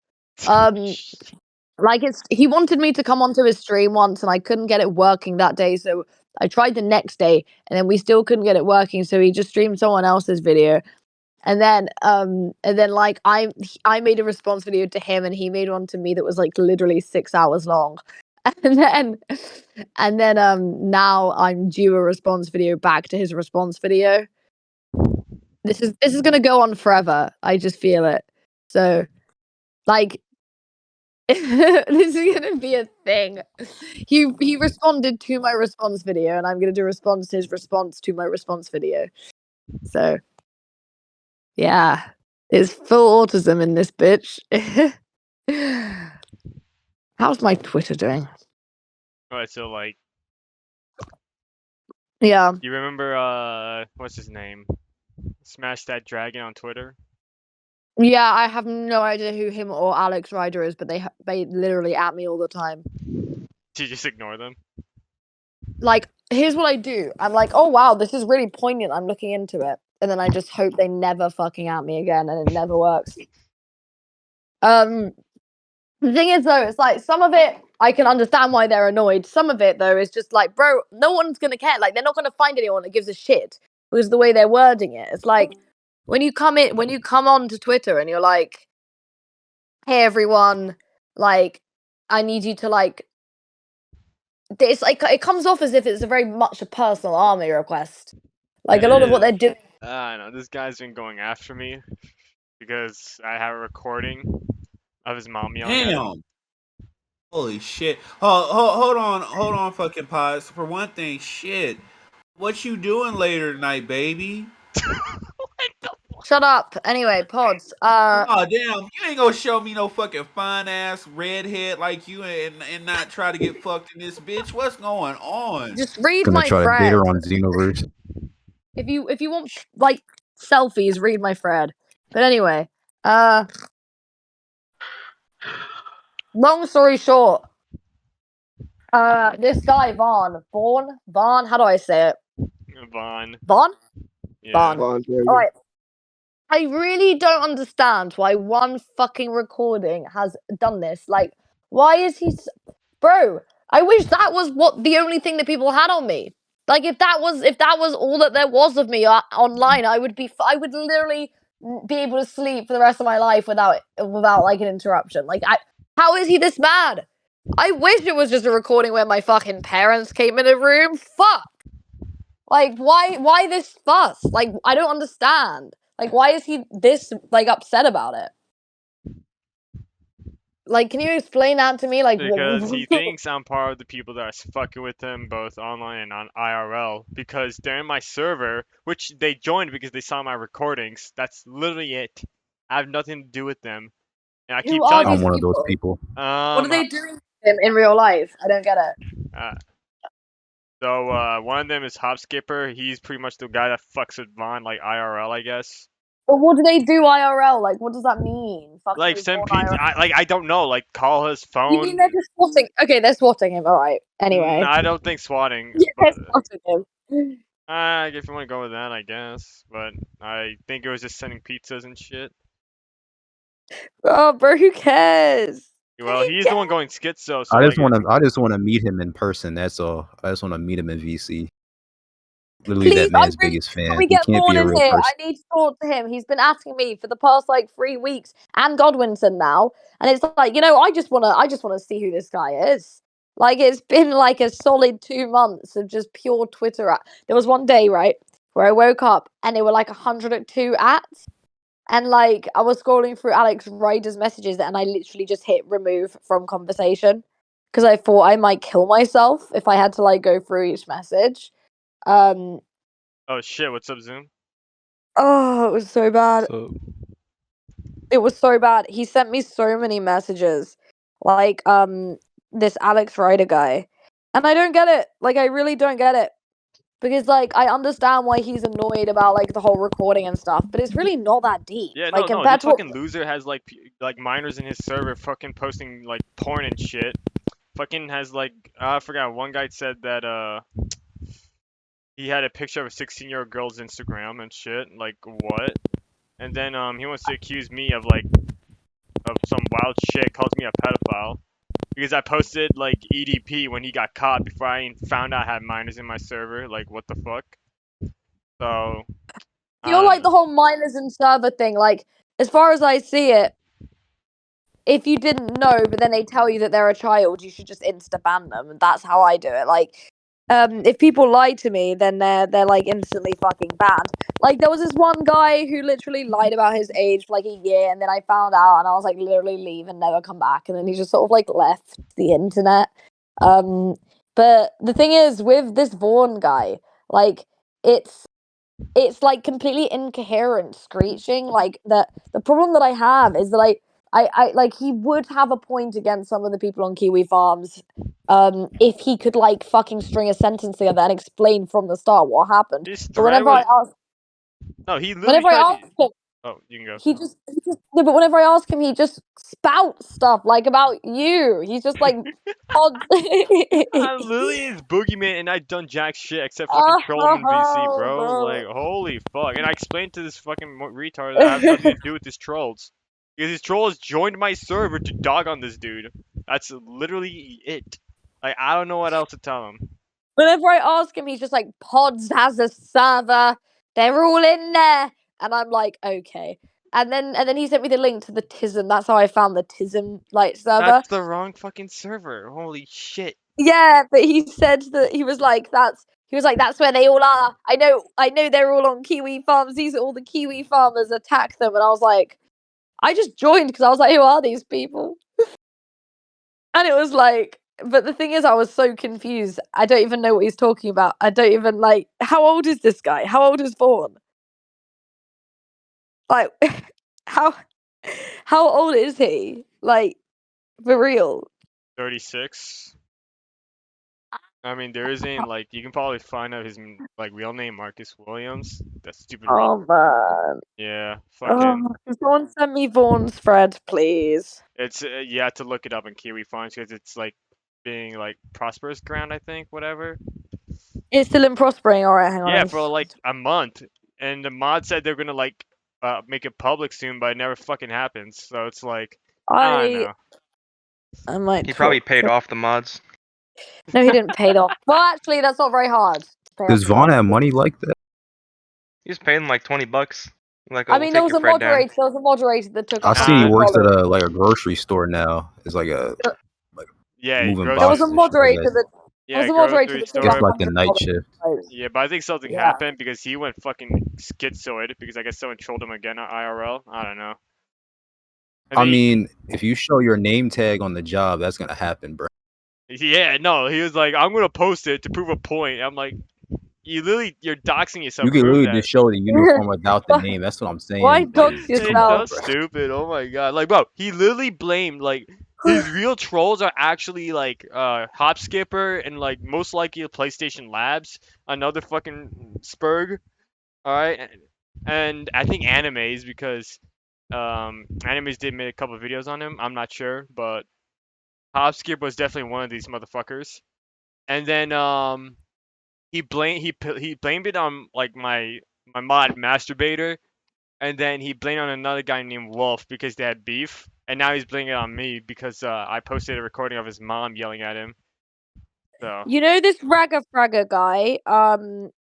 Like he wanted me to come onto his stream once, and I couldn't get it working that day, so I tried the next day, and then we still couldn't get it working, so he just streamed someone else's video. And then like I made a response video to him, and he made one to me that was like literally 6 hours long. And then now I'm due a response video back to his response video. This is gonna go on forever. I just feel it. So like this is gonna be a thing. He responded to my response video, and I'm gonna do response to his response to my response video. So yeah, it's full autism in this bitch. How's my Twitter doing?
Alright, so like,
Yeah.
you remember what's his name? Smash That Dragon on Twitter.
Yeah, I have no idea who him or Alex Ryder is, but they literally at me all the time.
Do you just ignore them?
Like, here's what I do. I'm like, oh wow, this is really poignant. I'm looking into it, and then I just hope they never fucking at me again, and it never works. The thing is though, it's like some of it I can understand why they're annoyed. Some of it though is just like, bro, no one's gonna care. Like they're not gonna find anyone that gives a shit because the way they're wording it. It's like when you come on to Twitter and you're like, hey everyone, like I need you to like. It's like it comes off as if it's a very much a personal army request. Like a lot of what they're doing.
I know this guy's been going after me because I have a recording of his mom yelling at him.
Damn. Holy shit. Hold on, fucking pods. For one thing, shit. What you doing later tonight, baby?
Shut up. Anyway, pods.
Oh damn, you ain't gonna show me no fucking fine ass redhead like you and not try to get fucked in this bitch. What's going on?
Just read
Gonna
my
try to date
thread.
her on Xenoverse.
If you want like selfies, read my thread. But anyway, long story short, this guy Vaughn, how do I say it?
Vaughn.
Vaughn.
Vaughn, there you
All right. I really don't understand why one fucking recording has done this. Like, why is he, bro? I wish that was the only thing that people had on me. Like, if that was all that there was of me online, I would literally be able to sleep for the rest of my life without like an interruption. Like, how is he this mad? I wish it was just a recording where my fucking parents came in a room. Fuck. Like, why this fuss? Like, I don't understand. Like, why is he this, like, upset about it? Like, can you explain that to me? Like,
Because he thinks I'm part of the people that are fucking with him both online and on IRL. Because they're in my server, which they joined because they saw my recordings. That's literally it. I have nothing to do with them. And I keep
who are
telling
these
I'm one of those
people?
people.
What are they doing to him in real life? I don't get it.
So one of them is Hopskipper. He's pretty much the guy that fucks with Vaughn, like IRL, I guess.
But what do they do IRL? Like, what does that mean? Fucking
Like
with
send
Vaughn
pizza.
IRL?
I don't know. Like call his phone.
You mean they're just swatting? Okay, they're swatting him. All right. Anyway.
I don't think swatting.
Yeah,
But,
they're swatting him.
if you want to go with that, I guess. But I think it was just sending pizzas and shit.
Oh, bro, who cares?
Well, he's the one going schizo. So
I
like,
just want to meet him in person. That's all. I just want to meet him in VC. Literally
Please,
that man's
I'm really,
biggest
can
fan.
we
He
get
can't be
Vaughn
a
in
real
here?
person.
I need to talk to him. He's been asking me for the past like 3 weeks, and Godwinson now, and it's like, I just wanna see who this guy is. Like, it's been like a solid 2 months of just pure Twitter. There was one day, right, where I woke up and there were like 102 ats, and like I was scrolling through Alex Ryder's messages, and I literally just hit remove from conversation because I thought I might kill myself if I had to like go through each message.
oh shit, what's up, Zoom?
Oh, it was so bad.
So
It was so bad. He sent me so many messages. Like, this Alex Ryder guy. And I don't get it. Like, I really don't get it. Because like I understand why he's annoyed about like the whole recording and stuff, but it's really not that deep.
Yeah,
Like
no,
compared
this
to what
fucking loser has like minors in his server fucking posting like porn and shit. Fucking has like I forgot, one guy said that he had a picture of a 16-year-old girl's Instagram and shit. Like what? And then he wants to accuse me of like of some wild shit, calls me a pedophile because I posted like EDP when he got caught before I even found out I had minors in my server. Like what the fuck? So I
feel
don't
like the
know.
whole minors and server thing, like as far as I see it, if you didn't know, but then they tell you that they're a child, you should just insta ban them. And that's how I do it. Like, if people lie to me, then they're like instantly fucking banned. Like there was this one guy who literally lied about his age for like a year, and then I found out, and I was like, literally leave and never come back. And then he just sort of like left the internet. But the thing is, with this Vaughn guy, like it's like completely incoherent screeching. Like the problem that I have is that I like he would have a point against some of the people on Kiwi Farms, if he could like fucking string a sentence together and explain from the start what happened.
His
But
thread was no, he literally
whenever I
tried to.
ask him,
Oh, you can go.
he just no, but whenever I ask him, he just spouts stuff like about you. He's just like odds.
I'm literally his boogeyman, and I done jack shit except fucking troll him in VC, bro. Like, holy fuck. And I explained to this fucking retard that I have nothing to do with his trolls. Because his troll has joined my server to dog on this dude. That's literally it. Like, I don't know what else to tell him.
Whenever I ask him, he's just like, Pods has a server. They're all in there. And I'm like, okay. And then he sent me the link to the Tism. That's how I found the Tism like server.
That's the wrong fucking server. Holy shit.
Yeah, but he said that he was like, that's where they all are. I know they're all on Kiwi Farms. These are all the Kiwi farmers, attack them. And I was like, I just joined because I was like, who are these people? And it was like, but the thing is, I was so confused. I don't even know what he's talking about. I don't even like. How old is this guy? How old is Vaughn? Like, how how old is he? Like, for real?
36. I mean, there isn't, like, you can probably find out his, like, real name, Marcus Williams. That's stupid.
Oh man.
Yeah, fucking.
Can someone send me Vaughn's thread, please?
It's you have to look it up in Kiwi Farms because it's like being like prosperous ground, I think, whatever.
It's still in prospering. All right, hang on.
Yeah, for like a month, and the mod said they're gonna like make it public soon, but it never fucking happens. So it's like I don't know.
I might.
He probably paid off the mods.
No, he didn't pay it off. Well, actually, that's not very hard. To pay
Does
off
Vaughn
mods.
have money like that?
He was paying like $20. Like,
I
oh, we'll
mean, there
take
was
your
a
Fred down.
moderator. There was a moderator that took
I
like
see he
Nah.
works at
$100.
a like a grocery store now. It's like a
Yeah,
moving
grocery.
There was a
boxes and shit like
moderator
that.
that. There
Yeah,
was a moderator
grocery
that took
Gets
store.
like
like the night shift.
$100.
Yeah, but I think something
Yeah.
happened because he went fucking schizoid because I guess someone trolled him again on IRL. I don't know. And
I
then
mean, if you show your name tag on the job, that's gonna happen, bro.
yeah, no, he was like, I'm gonna post it to prove a point. I'm like, you're doxing yourself.
You can
Prove
literally
that.
just show the uniform without the name. That's what I'm saying.
Why
Like,
dox
just
It's
come on,
yourself?
so
bro.
stupid. Oh my god. Like, bro, he literally blamed like his real trolls are actually like Hop Skipper and like most likely PlayStation Labs, another fucking Spurg. All right, and I think Animes because Animes did make a couple videos on him. I'm not sure, but Hop Skipper was definitely one of these motherfuckers. And then he blamed it on like my mod Masturbator. And then he blamed on another guy named Wolf because they had beef. And now he's blaming it on me because I posted a recording of his mom yelling at him. So
You know this Ragga Fragga guy?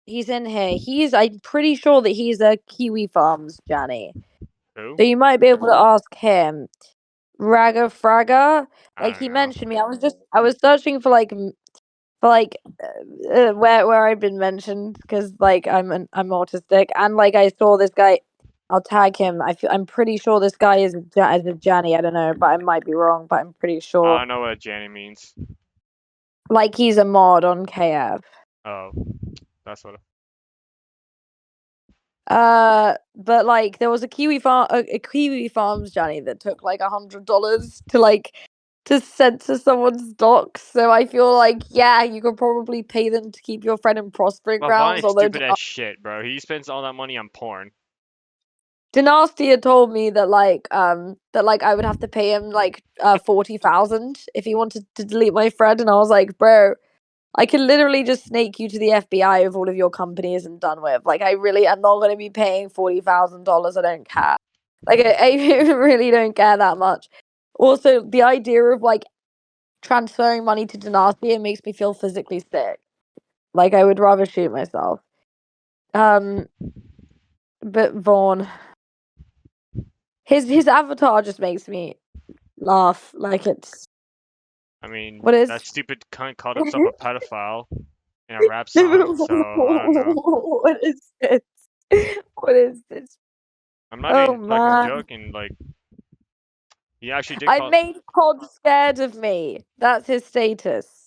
He's in here. I'm pretty sure that he's a Kiwi Farms Johnny.
who?
So you might be able to ask him. Ragga Fragga.
I
Like
don't
he
know.
mentioned me. I was searching for like where I've been mentioned because like I'm autistic and like I saw this guy. I'll tag him. I'm pretty sure this guy is a Johnny. I don't know, but I might be wrong. But I'm pretty
I
sure.
don't know what Janny means.
Like he's a mod on KF.
Oh, that's what.
But like there was a Kiwi Farms Johnny that took like $100 to like to censor someone's docs. So I feel like, yeah, you could probably pay them to keep your friend in prospering
Well, Vine
grounds.
is
Although
stupid as shit, bro. He spends all that money on porn.
Dynasty had told me that I would have to pay him like 40,000 if he wanted to delete my thread, and I was like, bro, I could literally just snake you to the FBI if all of your companies and done with. Like, I really am not going to be paying $40,000. I don't care. Like, I really don't care that much. Also, the idea of like transferring money to Dynasty, it makes me feel physically sick. Like, I would rather shoot myself. But Vaughn, his avatar just makes me laugh. Like, it's
I mean,
what is
that stupid cunt called himself a pedophile in a rap song, so I don't know.
what is this? What is this?
I'm not
Oh
even fucking
man.
joking. Like, he actually did
I
call.
made Pod scared of me. That's his status.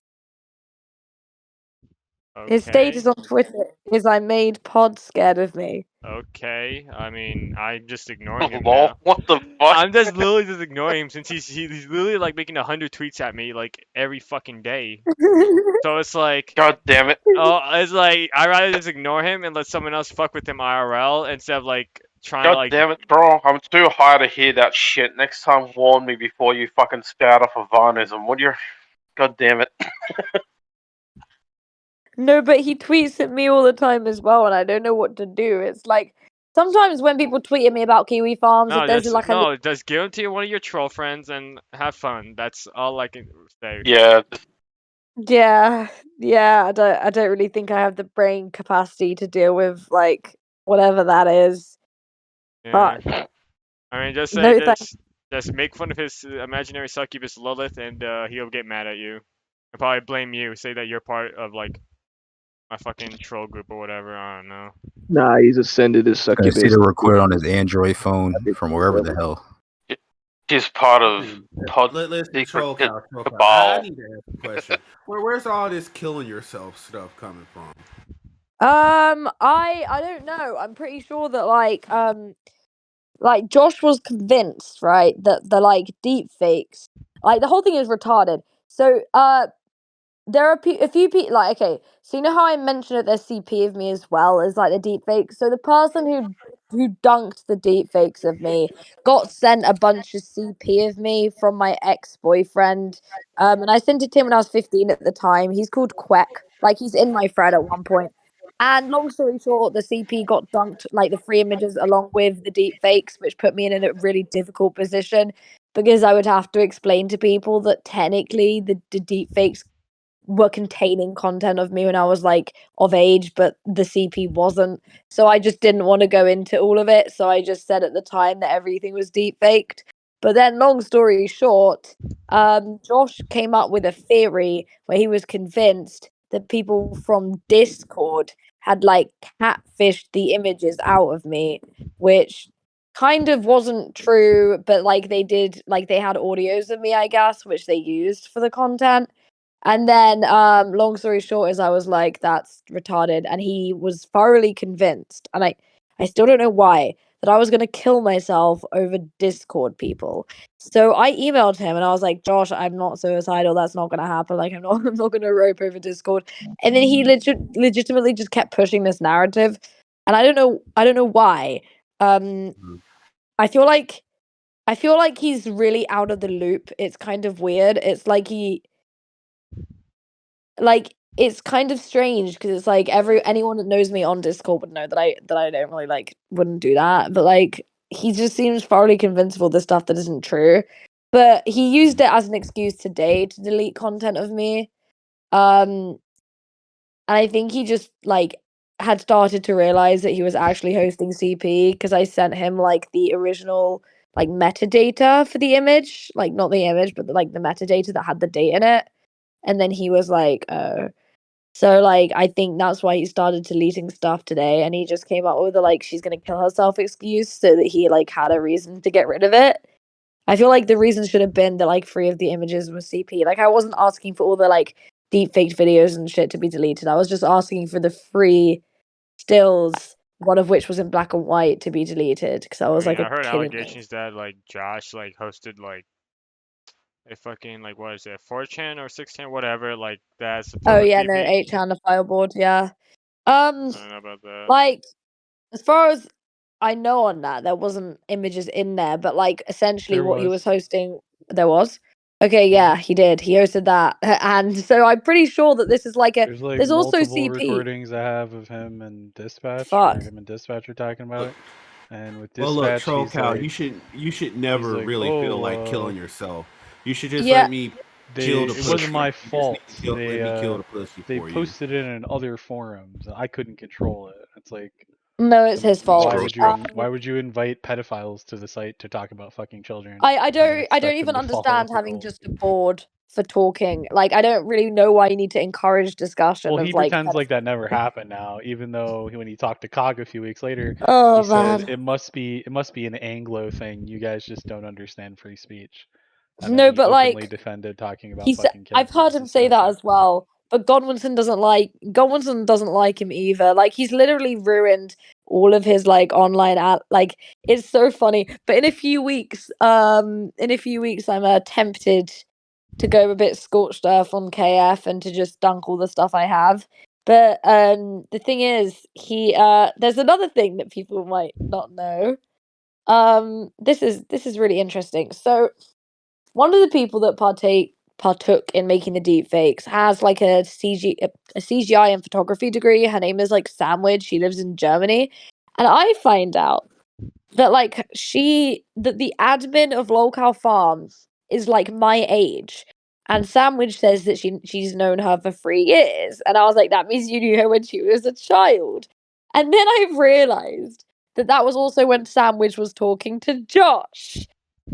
His status
Okay.
on Twitter is I made Pod scared of me.
Okay. I mean, I'm just ignoring him
Lol,
now.
what the fuck?
I'm just literally just ignoring him since he's literally like making 100 tweets at me like every fucking day. So it's like,
God damn it.
oh, it's like I'd rather just ignore him and let someone else fuck with him IRL instead of like trying to
God
like.
damn it, bro. I'm too high to hear that shit. Next time, warn me before you fucking spout off a Vinism, would you? God damn it.
No, but he tweets at me all the time as well, and I don't know what to do. It's like sometimes when people tweet at me about Kiwi Farms, if there's like a
Just give him to one of your troll friends and have fun. That's all I can say.
Yeah,
yeah, I don't really think I have the brain capacity to deal with like whatever that is.
Yeah.
Fuck.
I mean, just say
No thanks.
just make fun of his imaginary succubus Lilith, and he'll get mad at you. He'll probably blame you. Say that you're part of like my fucking troll group or whatever. I don't know.
Nah, he's ascended his
I see
succubus.
the record on his Android phone from wherever the hell.
he's part of Pod
Listen,
Secret
Trollcow. I
Cabal.
need to ask a question. Where's all this killing yourself stuff coming from?
I don't know. I'm pretty sure that like Josh was convinced, right, that the like deep fakes, like the whole thing is retarded. So there are a few people like, okay, so you know how I mentioned that there's CP of me as well as like the deep fakes. So the person who dunked the deep fakes of me got sent a bunch of CP of me from my ex-boyfriend. And I sent it to him when I was 15 at the time. He's called Queck. Like, he's in my thread at one point. And long story short, the CP got dunked, like the free images along with the deep fakes, which put me in a really difficult position because I would have to explain to people that technically the deep fakes were containing content of me when I was like of age, but the CP wasn't. So I just didn't want to go into all of it. So I just said at the time that everything was deep faked. But then, long story short, Josh came up with a theory where he was convinced that people from Discord had like catfished the images out of me, which kind of wasn't true, but like they did, like they had audios of me, I guess, which they used for the content. And then, long story short is I was like, that's retarded. And he was thoroughly convinced, and I still don't know why, that I was gonna kill myself over Discord people. So I emailed him and I was like, Josh, I'm not suicidal, that's not gonna happen. Like I'm not gonna rope over Discord. And then he legitimately just kept pushing this narrative. And I don't know why. I feel like he's really out of the loop. It's kind of weird. It's like it's kind of strange because it's like anyone that knows me on Discord would know that I don't really like wouldn't do that. But like he just seems thoroughly convinced of all this stuff that isn't true. But he used it as an excuse today to delete content of me. And I think he just like had started to realize that he was actually hosting CP because I sent him like the original like metadata for the image, like not the image, but like the metadata that had the date in it. And then he was like, oh. So, like, I think that's why he started deleting stuff today, and he just came up with a, like, she's gonna kill herself excuse so that he, like, had a reason to get rid of it. I feel like the reason should have been that, like, 3 of the images were CP. Like, I wasn't asking for all the, like, deep faked videos and shit to be deleted. I was just asking for the free stills, one of which was in black and white, to be deleted, because I
I
was,
mean,
like,
I
a
heard
kid.
allegations that like Josh like hosted like a fucking like what is it, 4chan or 6chan, whatever, like that
Oh
support
yeah, no,
TV.
8chan the fireboard, yeah.
I don't know about that.
Like as far as I know on that, there wasn't images in there, but like essentially
There
what he
was.
was hosting, there was. Okay, yeah, he did. He hosted that, and so I'm pretty sure that this is like a.
There's like
There's also
multiple
CP.
recordings I have of him and Dispatch,
Fuck.
where him and Dispatch are talking about it. And with
Well, look,
Dispatch, he's
Trollcow,
like,
you should never
like,
really feel like
oh,
killing yourself. You should just
Yeah.
let me kill the
it
pussy.
wasn't my
You just need
fault.
to let me kill the pussy
They
for you.
posted it in other forums, and I couldn't control it. It's like,
No, it's his fault.
why would you invite pedophiles to the site to talk about fucking children?
I
and then
don't
expect them
even
to follow
understand
the
having
rules?
just a board for talking. Like I don't really know why you need to encourage discussion
Well,
of
he
like.
pretends like that never happened now, even though when he talked to Cog a few weeks later,
Oh
he said
man.
it must be an Anglo thing. You guys just don't understand free speech. And then
No,
he
but
openly
like
defended talking about
he said,
fucking
I've
kids
heard
is
him say that
disgusting.
as well. But Godwinson doesn't like him either. Like he's literally ruined all of his like online like it's so funny. But in a few weeks, I'm tempted to go a bit scorched earth on KF and to just dunk all the stuff I have. But the thing is, there's another thing that people might not know. This is really interesting. So one of the people that partook in making the deep fakes has like a CGI and photography degree. Her name is like Sandwich. She lives in Germany. And I find out that like that the admin of Lolcow Farms is like my age. And Sandwich says that she's known her for 3 years. And I was like, that means you knew her when she was a child. And then I realized that was also when Sandwich was talking to Josh.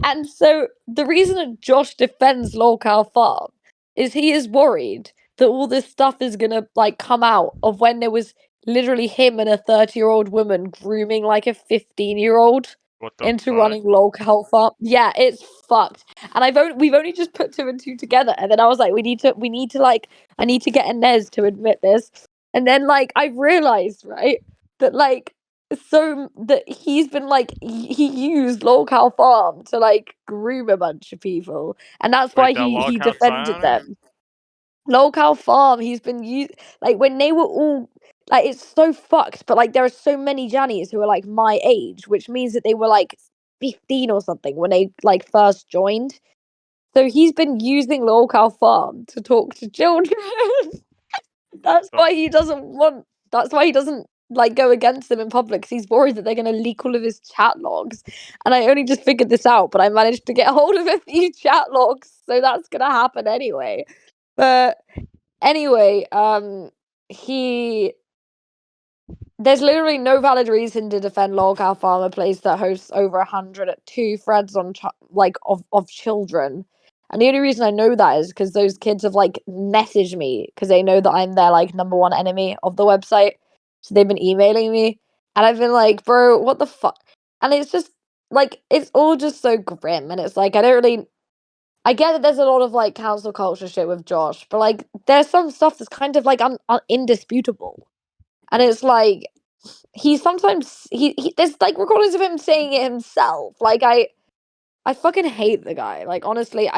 And so the reason that Josh defends Lolcow Farm is he is worried that all this stuff is gonna like come out of when there was literally him and a 30-year-old woman grooming like a 15-year-old
What the
into
fuck?
running Lolcow Farm. Yeah, it's fucked. And we've only just put 2 and 2 together. And then I was like, we need to like I need to get Inez to admit this. And then like I've realized, right, that like so that he's been like he used Lolcow Farm to like groom a bunch of people, and that's why
Wait, that
he
lolcow
defended
Psioneer?
them. Lolcow Farm, he's been used like when they were all like it's so fucked, but like there are so many Jannies who are like my age, which means that they were like 15 or something when they like first joined. So he's been using Lolcow Farm to talk to children. That's why he doesn't like go against them in public because he's worried that they're going to leak all of his chat logs. And I only just figured this out, but I managed to get hold of a few chat logs, so that's going to happen anyway. But anyway, he there's literally no valid reason to defend Lolcow Farm, a place that hosts over 102 threads on of children. And the only reason I know that is because those kids have like messaged me because they know that I'm their like #1 enemy of the website. So they've been emailing me, and I've been like, bro, what the fuck? And it's just like it's all just so grim, and it's like I get that there's a lot of like council culture shit with Josh, but like there's some stuff that's kind of like indisputable, and it's like he sometimes there's like recordings of him saying it himself. Like I fucking hate the guy. Like honestly,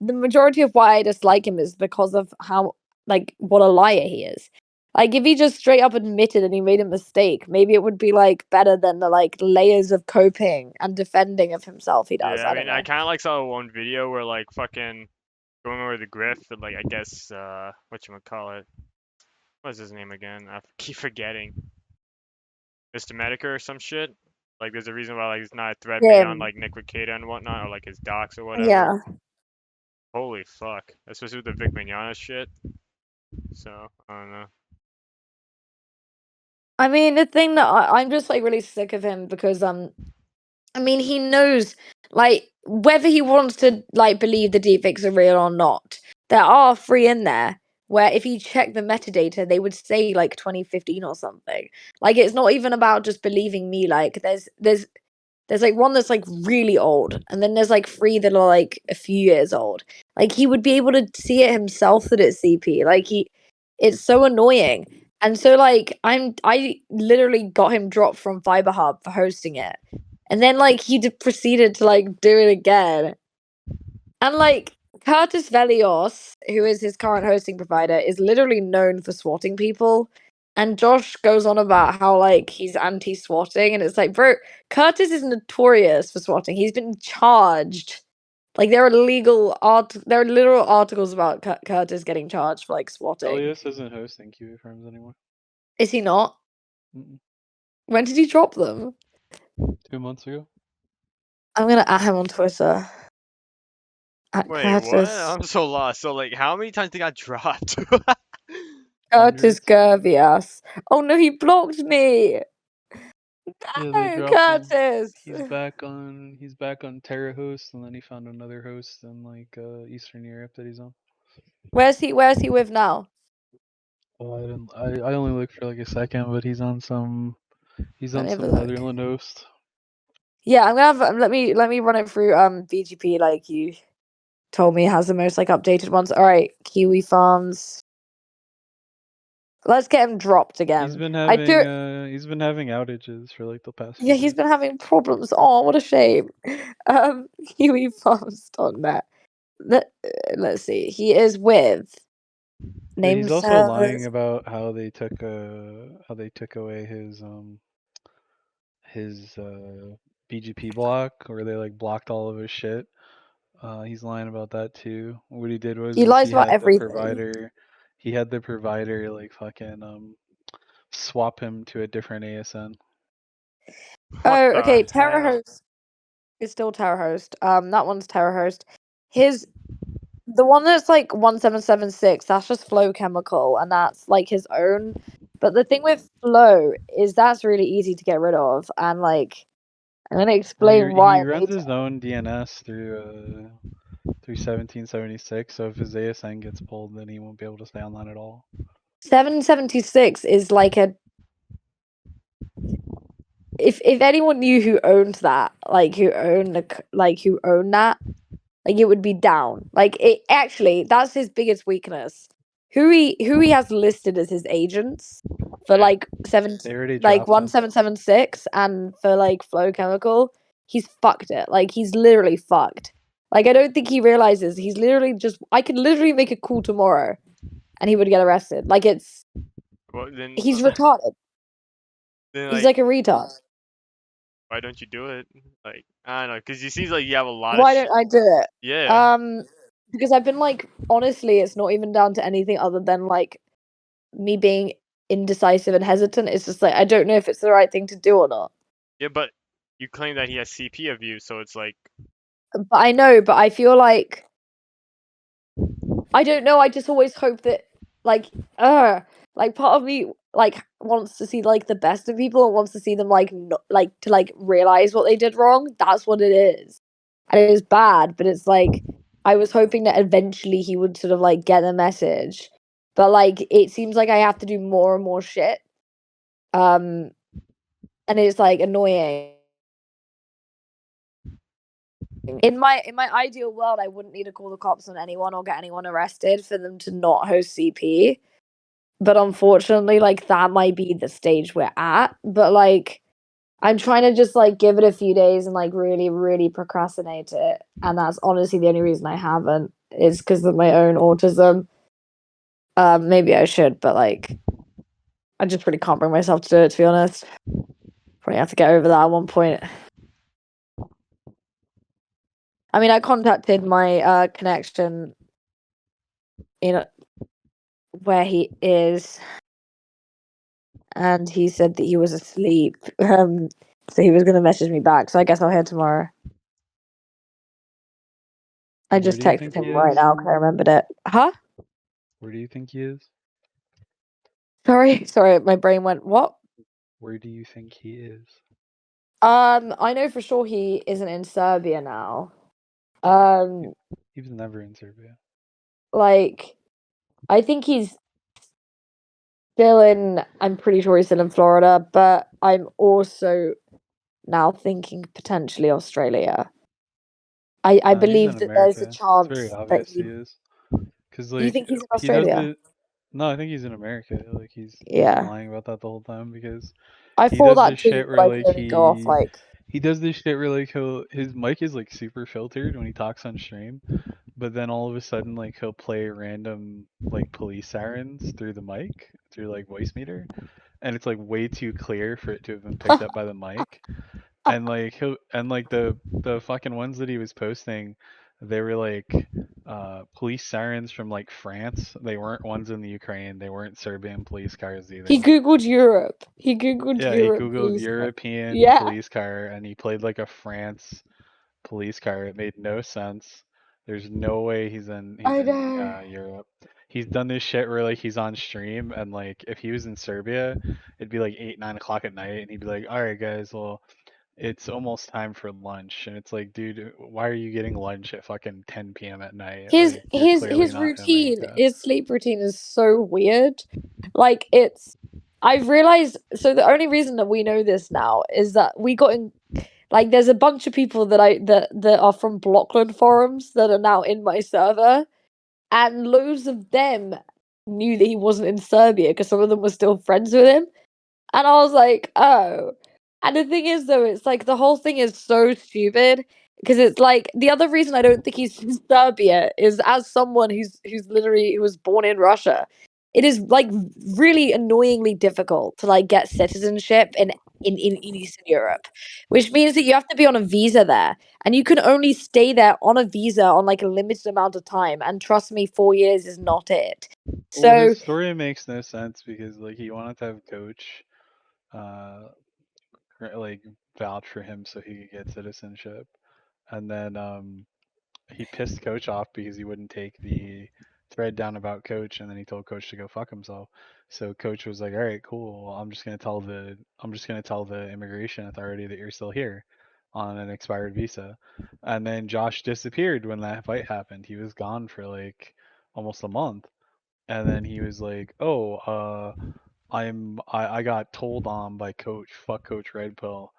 the majority of why I dislike him is because of how like what a liar he is. Like if he just straight up admitted and he made a mistake, maybe it would be like better than the like layers of coping and defending of himself he does.
Yeah,
I
I
don't
mean, I
know.
kind of like saw one video where like fucking going over the griff, and like I guess whatchamacallit, what's his name again? I keep forgetting. Mr. Medica or some shit. Like there's a reason why like he's not a threat being on
Him.
like Nick Ricada and whatnot, or like his docs or whatever.
Yeah.
Holy fuck. Especially with the Vic Mignogna shit. So, I don't know.
I mean, the thing that I'm just like really sick of him because I mean, he knows like whether he wants to like believe the deepfakes are real or not. There are 3 in there where if you check the metadata, they would say like 2015 or something. Like it's not even about just believing me. Like there's like one that's like really old, and then there's like 3 that are like a few years old. Like he would be able to see it himself that it's CP. Like it's so annoying. And so like I literally got him dropped from Fiber Hub for hosting it. And then like he proceeded to like do it again. And like Curtis Velios, who is his current hosting provider, is literally known for swatting people. And Josh goes on about how like he's anti-swatting, and it's like, bro, Curtis is notorious for swatting. He's been charged. Like there are there are literal articles about Curtis getting charged for like swatting.
Elias isn't hosting kiwifarms anymore.
Is he not?
Mm-mm.
When did he drop them?
2 months ago.
I'm gonna add him on Twitter. At
Wait, what?
Curtis.
I'm so lost. So like, how many times they got dropped?
Curtis
Hundreds.
Gervias. Oh no, he blocked me.
Yeah, they
No,
dropped him.
Curtis.
He's back on Terra host, and then he found another host in like Eastern Europe that he's on.
Where's he with now?
Oh, I only looked for like a second, but he's on some
Let me have a look.
Netherlands host.
Yeah, I'm gonna have let me run it through VGP like you told me has the most like updated ones. Alright, Kiwi Farms. Let's get him dropped again.
He's been having outages for like the past few
Yeah, he's
days.
been having problems. Oh, what a shame. KiwiFarms.net. Let's see. He is with
But
name
he's also lying
servers.
about how they took away his BGP block, or they like blocked all of his shit. He's lying about that too. What he did was
He
is
lies about everything.
he had the provider like fucking swap him to a different ASN.
What
Oh,
the
okay.
hell?
TerraHost is still TerraHost. That one's TerraHost. The one that's like 1776, that's just Flow Chemical, and that's like his own. But the thing with Flow is that's really easy to get rid of, and like I'm gonna
Well,
explain why
he runs
later.
his own DNS through 1776, so if his ASN gets pulled, then he won't be able to stay online at all.
776 is like a if anyone knew who owned that, like who owned that, like it would be down. Like it actually that's his biggest weakness. Who he has listed as his agents for like
They already
like
dropped him.
1776 and for like Flow Chemical, he's fucked it. Like he's literally fucked. Like I don't think he realizes he's literally just I could literally make a call tomorrow and he would get arrested. Like it's
Well, then,
he's retarded.
then
He's
like,
like a retard.
why don't you do it? Like, I don't know, because it seems like you have a lot of
Why
shit.
don't I do it?
Yeah.
Because I've been like, honestly, it's not even down to anything other than like me being indecisive and hesitant. It's just like I don't know if it's the right thing to do or not.
Yeah, but you claim that he has CP of you, so it's like,
But I know, but I feel like I don't know. I just always hope that like part of me like wants to see like the best of people and wants to see them like not, like to like realize what they did wrong. That's what it is, and it is bad. But it's like I was hoping that eventually he would sort of like get the message, but like it seems like I have to do more and more shit, and it's like annoying. In my ideal world, I wouldn't need to call the cops on anyone or get anyone arrested for them to not host CP. But unfortunately, like that might be the stage we're at. But like I'm trying to just like give it a few days and like really, really procrastinate it. And that's honestly the only reason I haven't is because of my own autism. Maybe I should, but like I just really can't bring myself to do it, to be honest. Probably have to get over that at one point. I mean, I contacted my connection in where he is, and he said that he was asleep. So he was gonna message me back. So I guess I'll hear tomorrow. I
Where
just
do you
texted
think
him
he
right
is?
now because I remembered it. Huh?
Where do you think he is?
Sorry, my brain went, what?
Where do you think he is?
I know for sure he isn't in Serbia now. Um,
He was never in Serbia.
like, I think he's still in, I'm pretty sure he's still in Florida, but I'm also now thinking potentially Australia. I
Nah, he's
believe
in
that there's a
America. It's very
chance that
obvious he
he.
is. Cause
You
like
think he's in
he does
Australia?
the. No, I think he's in America. Like he's been
Yeah.
lying about that the whole time because
I
he
thought
does
that
this
too,
shit
but
where
I
like
could only go off like.
he does this shit where like his mic is like super filtered when he talks on stream, but then all of a sudden, like, he'll play random like police sirens through the mic, through like voice meter, and it's like way too clear for it to have been picked up by the mic. And like the fucking ones that he was posting, they were like police sirens from like France. They weren't ones in the Ukraine. They weren't Serbian police cars
He
either.
googled Europe. He googled
Yeah, he
Europe
googled
police.
European
Yeah,
police car and he played like a France police car. It made no sense. There's no way he's
I
in
know.
Europe. He's done this shit where like he's on stream and like if he was in Serbia, it'd be like 8, 9 o'clock at night and he'd be like, "All right, guys, well, it's almost time for lunch." And it's like, dude, why are you getting lunch at fucking 10 p.m. at night?
His
Like, you're
his
clearly
his
not in
routine,
America.
his sleep routine is so weird. Like it's I've realized so the only reason that we know this now is that we got in like there's a bunch of people that are from Blockland forums that are now in my server, and loads of them knew that he wasn't in Serbia because some of them were still friends with him. And I was like, oh. And the thing is, though, it's like the whole thing is so stupid because it's like the other reason I don't think he's in Serbia is as someone who's literally who was born in Russia, it is like really annoyingly difficult to like get citizenship in Eastern Europe, which means that you have to be on a visa there, and you can only stay there on a visa on like a limited amount of time. And trust me, 4 years is not it.
Well,
So
his story makes no sense because like he wanted to have Coach, uh, like vouch for him so he could get citizenship, and then he pissed Coach off because he wouldn't take the thread down about Coach, and then he told Coach to go fuck himself. So Coach was like, "All right, cool. Well, I'm just gonna tell the immigration authority that you're still here on an expired visa." And then Josh disappeared when that fight happened. He was gone for like almost a month, and then he was like, "Oh, I got told on by Coach. Fuck Coach Red Pill."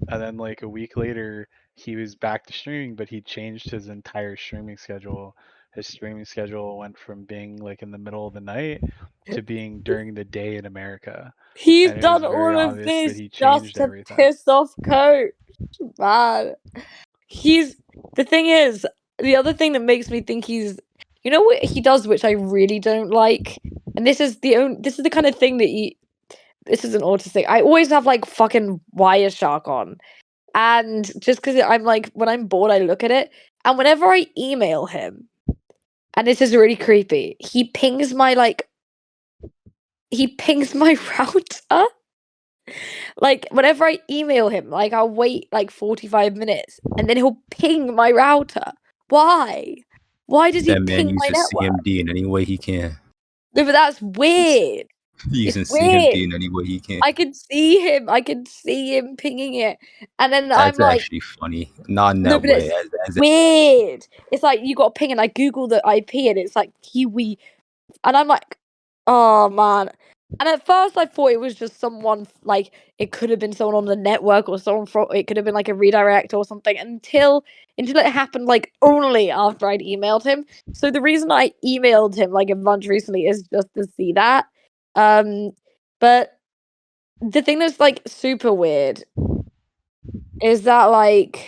And then like a week later, he was back to streaming, but he changed his entire streaming schedule. His streaming schedule went from being like in the middle of the night to being during the day in America.
he's
And it was
done
very
all of
obvious that
this
he
just
changed
to
everything.
piss off Coach, man. He's the thing is, the other thing that makes me think he's you know what he does which I really don't like? And this is the kind of thing that you this is an autistic. I always have like fucking Wireshark on. And just because I'm like when I'm bored I look at it. And whenever I email him, and this is really creepy, he pings my router. Like whenever I email him, like I'll wait like 45 minutes and then he'll ping my router. Why? Why does he
That man
ping my
uses
network?
CMD in any way he can.
No, but that's weird. It's
Using
weird.
CMD in any way he can.
I can see him. I can see him pinging it. And then I'm
That's
like,
actually funny. Not in
no,
that
but
way.
it's
As
weird. It's like you got a ping and I Google the IP and it's like Kiwi. And I'm like, oh man. And at first I thought it was just someone like it could have been someone on the network or someone from it could have been like a redirect or something until it happened like only after I'd emailed him. So the reason I emailed him like a bunch recently is just to see that. But the thing that's like super weird is that like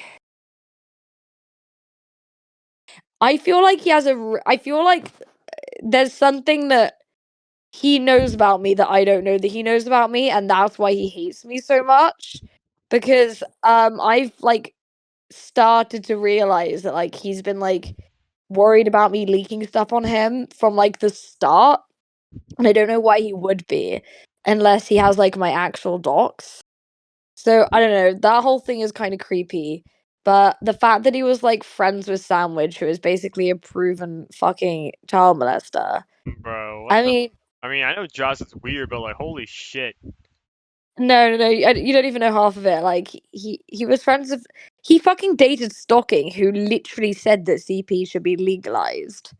I feel like I feel like there's something that he knows about me that I don't know that he knows about me, and that's why he hates me so much. Because I've like started to realize that like he's been like worried about me leaking stuff on him from like the start. And I don't know why he would be unless he has like my actual docs. So I don't know, that whole thing is kind of creepy. But the fact that he was like friends with Sandwich, who is basically a proven fucking child molester.
Bro, what
I
the?
mean,
I mean, I know Josh is weird, but like, holy shit.
no, you don't even know half of it. Like he was friends with he fucking dated Stocking, who literally said that CP should be legalized.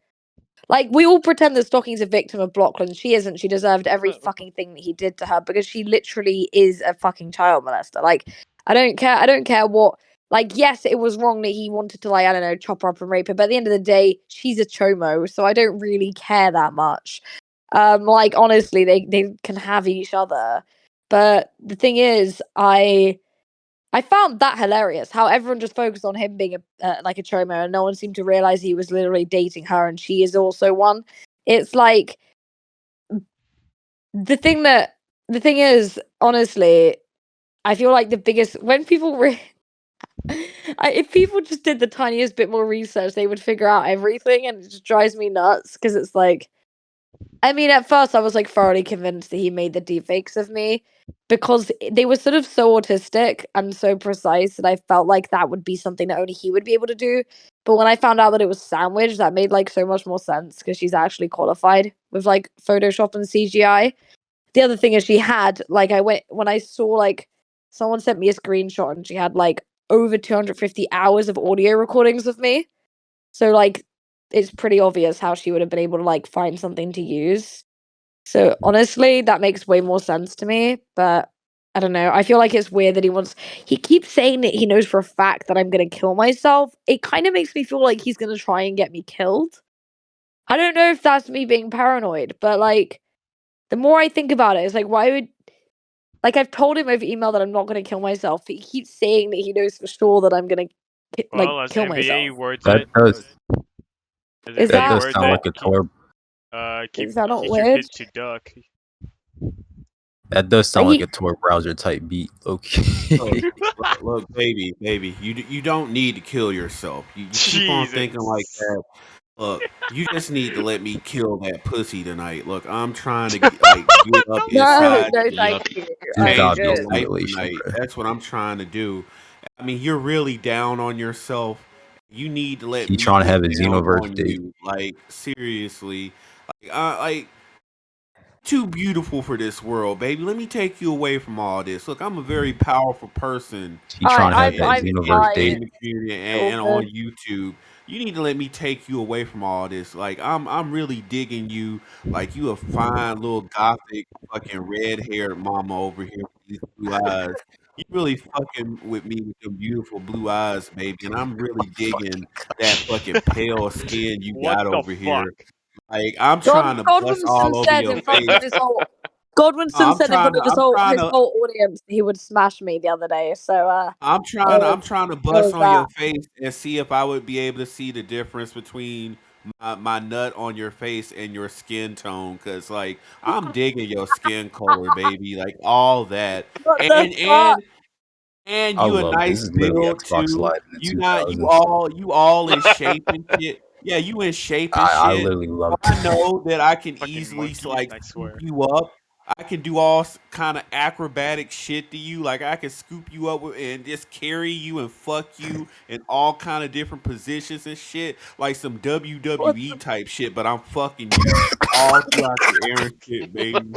Like we all pretend that Stocking's a victim of Blockland. She isn't. She deserved every fucking thing that he did to her because she literally is a fucking child molester. Like I don't care. I don't care what. Like yes, it was wrong that he wanted to like I don't know chop her up and rape her. But at the end of the day, she's a chomo, so I don't really care that much. Like honestly, they can have each other. But the thing is, I found that hilarious. How everyone just focused on him being like a chomo, and no one seemed to realize he was literally dating her, and she is also one. It's like the thing is, honestly, I feel like the biggest when people if people just did the tiniest bit more research, they would figure out everything, and it just drives me nuts because it's like, I mean, at first I was like thoroughly convinced that he made the deepfakes of me because they were sort of so autistic and so precise that I felt like that would be something that only he would be able to do. But when I found out that it was Sandwich, that made like so much more sense because she's actually qualified with like Photoshop and CGI. The other thing is she had like when I saw like someone sent me a screenshot and she had like over 250 hours of audio recordings of me. So like it's pretty obvious how she would have been able to like find something to use. So honestly, that makes way more sense to me, but I don't know. I feel like it's weird that he keeps saying that he knows for a fact that I'm going to kill myself. It kind of makes me feel like he's going to try and get me killed. I don't know if that's me being paranoid, but like the more I think about it, it's like why would like I've told him over email that I'm not going to kill myself. But he keeps saying that he knows for sure that I'm going to like
Well, as
kill
NBA
myself.
words
That
it,
does
as
Is
NBA
that does
that
words
sound
it,
like a Tor.
keep
is that not
teach your
weird?
kids to duck.
That does
Like
sound like a Tor browser type beat.
Look,
Okay.
look, baby, you don't need to kill yourself. You keep on thinking like
Jesus.
that. Look, you just need to let me kill that pussy tonight. Look, I'm trying to get up
no,
inside
no,
you,
thank you. I'm
change your
2000
good.
life
simulation,
tonight.
bro.
That's what I'm trying to do. I mean, you're really down on yourself. You need to let
He
me
trying to
get
have a
down
Xenoverse
on
date.
you. Like seriously, like too beautiful for this world, baby. Let me take you away from all this. Look, I'm a very powerful person
He trying to have that
I'm
Xenoverse
fine.
date.
in the community
All
and on
good.
YouTube. You need to let me take you away from all this. Like I'm really digging you. Like you a fine little gothic fucking red haired mama over here with these blue eyes. You really fucking with me with your beautiful blue eyes, baby. And I'm really digging that fucking pale skin you
What
got
the
over here.
fuck?
Like I'm trying to bust
Godwinson
all over
said
your
in front
face.
of his whole Godwinson
I'm
said in
trying
front
to
of
I'm trying
his
to
whole audience that he would smash me the other day. So it
I'm trying to bust
was
on
that.
your face and see if I would be able to see the difference between my nut on your face and your skin tone. Cause like I'm digging your skin color, baby. Like all that.
What the
And
fuck?
and and
I
you a
love this.
nice
Is literally
build
Xbox
too.
Live in the
You not
2000s.
you all in shape and shit. Yeah, you in shape and
I
shit.
literally
So
loved
I know that I can
Fucking
easily
monkeys,
like
I
scoop
swear.
you up. I can do all kind of acrobatic shit to you. Like I can scoop you up and just carry you and fuck you in all kind of different positions and shit, like some
What
WWE
the
type shit. But I'm fucking you all throughout the air and shit, baby.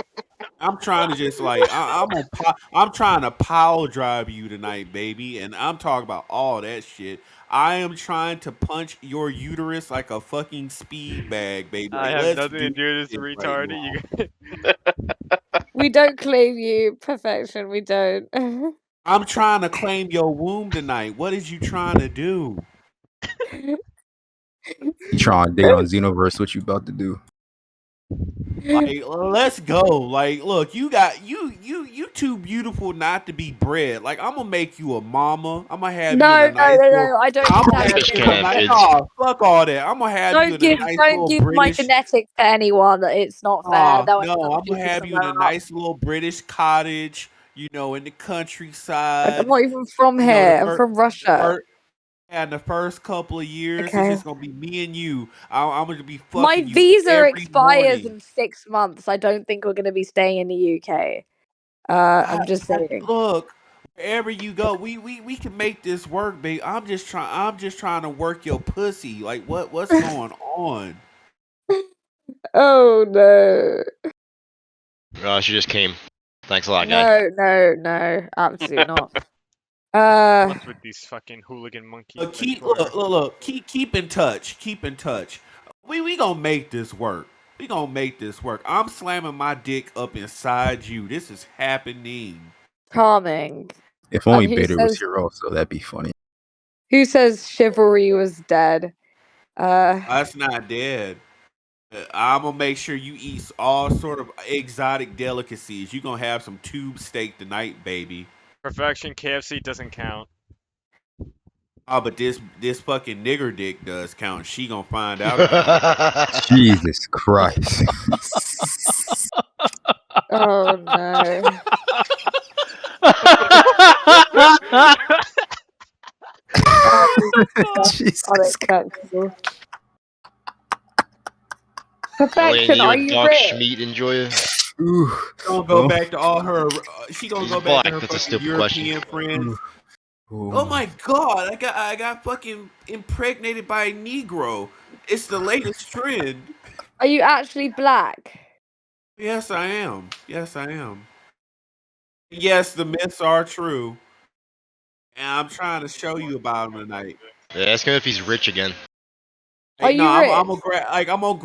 I'm trying to just like I'm trying to pile drive you tonight, baby, and I'm talking about all that shit. I am trying to punch your uterus like a fucking speed bag, baby.
I
Like
have
let's
nothing to
do
do with this
this right
retarded.
now.
You
we don't claim you perfection. We don't.
I'm trying to claim your womb tonight. What is you trying to do?
he trying to date on Xenoverse. What you about to do?
Like let's go. Like look, you got you too beautiful not to be bred. Like I'm gonna make you a mama. I'm gonna have you in
No,
a nice little.
I don't
I'm
need
gonna
that
make
Just
you
shit.
a
can't
No,
have
nice.
kids.
Oh, fuck all that. I'm gonna have you in a nice
don't
little
give my
British.
genetics to anyone. It's not fair. They'll
No,
end up
I'm gonna
shooting
have you in
somewhere
a
else.
nice little British cottage. In the
I'm
countryside.
not even from
The
here. I'm
first,
from Russia.
first, and the first couple of years, it's
Okay.
just gonna be me and you. I'm gonna be
My
fucking you
visa
every
expires
morning.
in 6 months. I don't think we're going to be staying in the UK. I'm just saying.
Look, wherever you go, we can make this work, babe. I'm just trying to work your pussy. Like what's going on?
Oh no.
She just came. Thanks a lot, guy.
No, absolutely not. Uh,
what's with these fucking hooligan monkeys? I
Keep
swear.
keep in touch. Keep in touch. We gonna make this work. We gonna make this work. I'm slamming my dick up inside you. This is happening.
Charming.
If only
Who
Beta was
says
here also, that'd be funny.
chivalry was dead? Uh,
That's not dead. I'm gonna make sure you eat all sort of exotic delicacies. You gonna have some tube steak tonight, baby.
Perfection KFC doesn't count.
Oh, but this fucking nigger dick does count. She gonna find out about it.
Jesus Christ.
Oh no. That's
Jesus Christ.
unacceptable.
Only in
Perfection,
New
are
York
you
Doc
rich?
Schmeat enjoy it.
Ooh.
She gonna go
Oh.
back to all her. She gonna
He's
go back to
black.
her
That's a
fucking
stupid question.
European friends.
Ooh.
Oh my god! I got fucking impregnated by a Negro. It's the latest trend.
Are you actually black?
Yes, I am. Yes, I am. Yes, the myths are true, and I'm trying to show you about them tonight.
Yeah, ask him if he's rich again.
Are
Hey, no,
you
I'm
rich?
gonna grab I'm gonna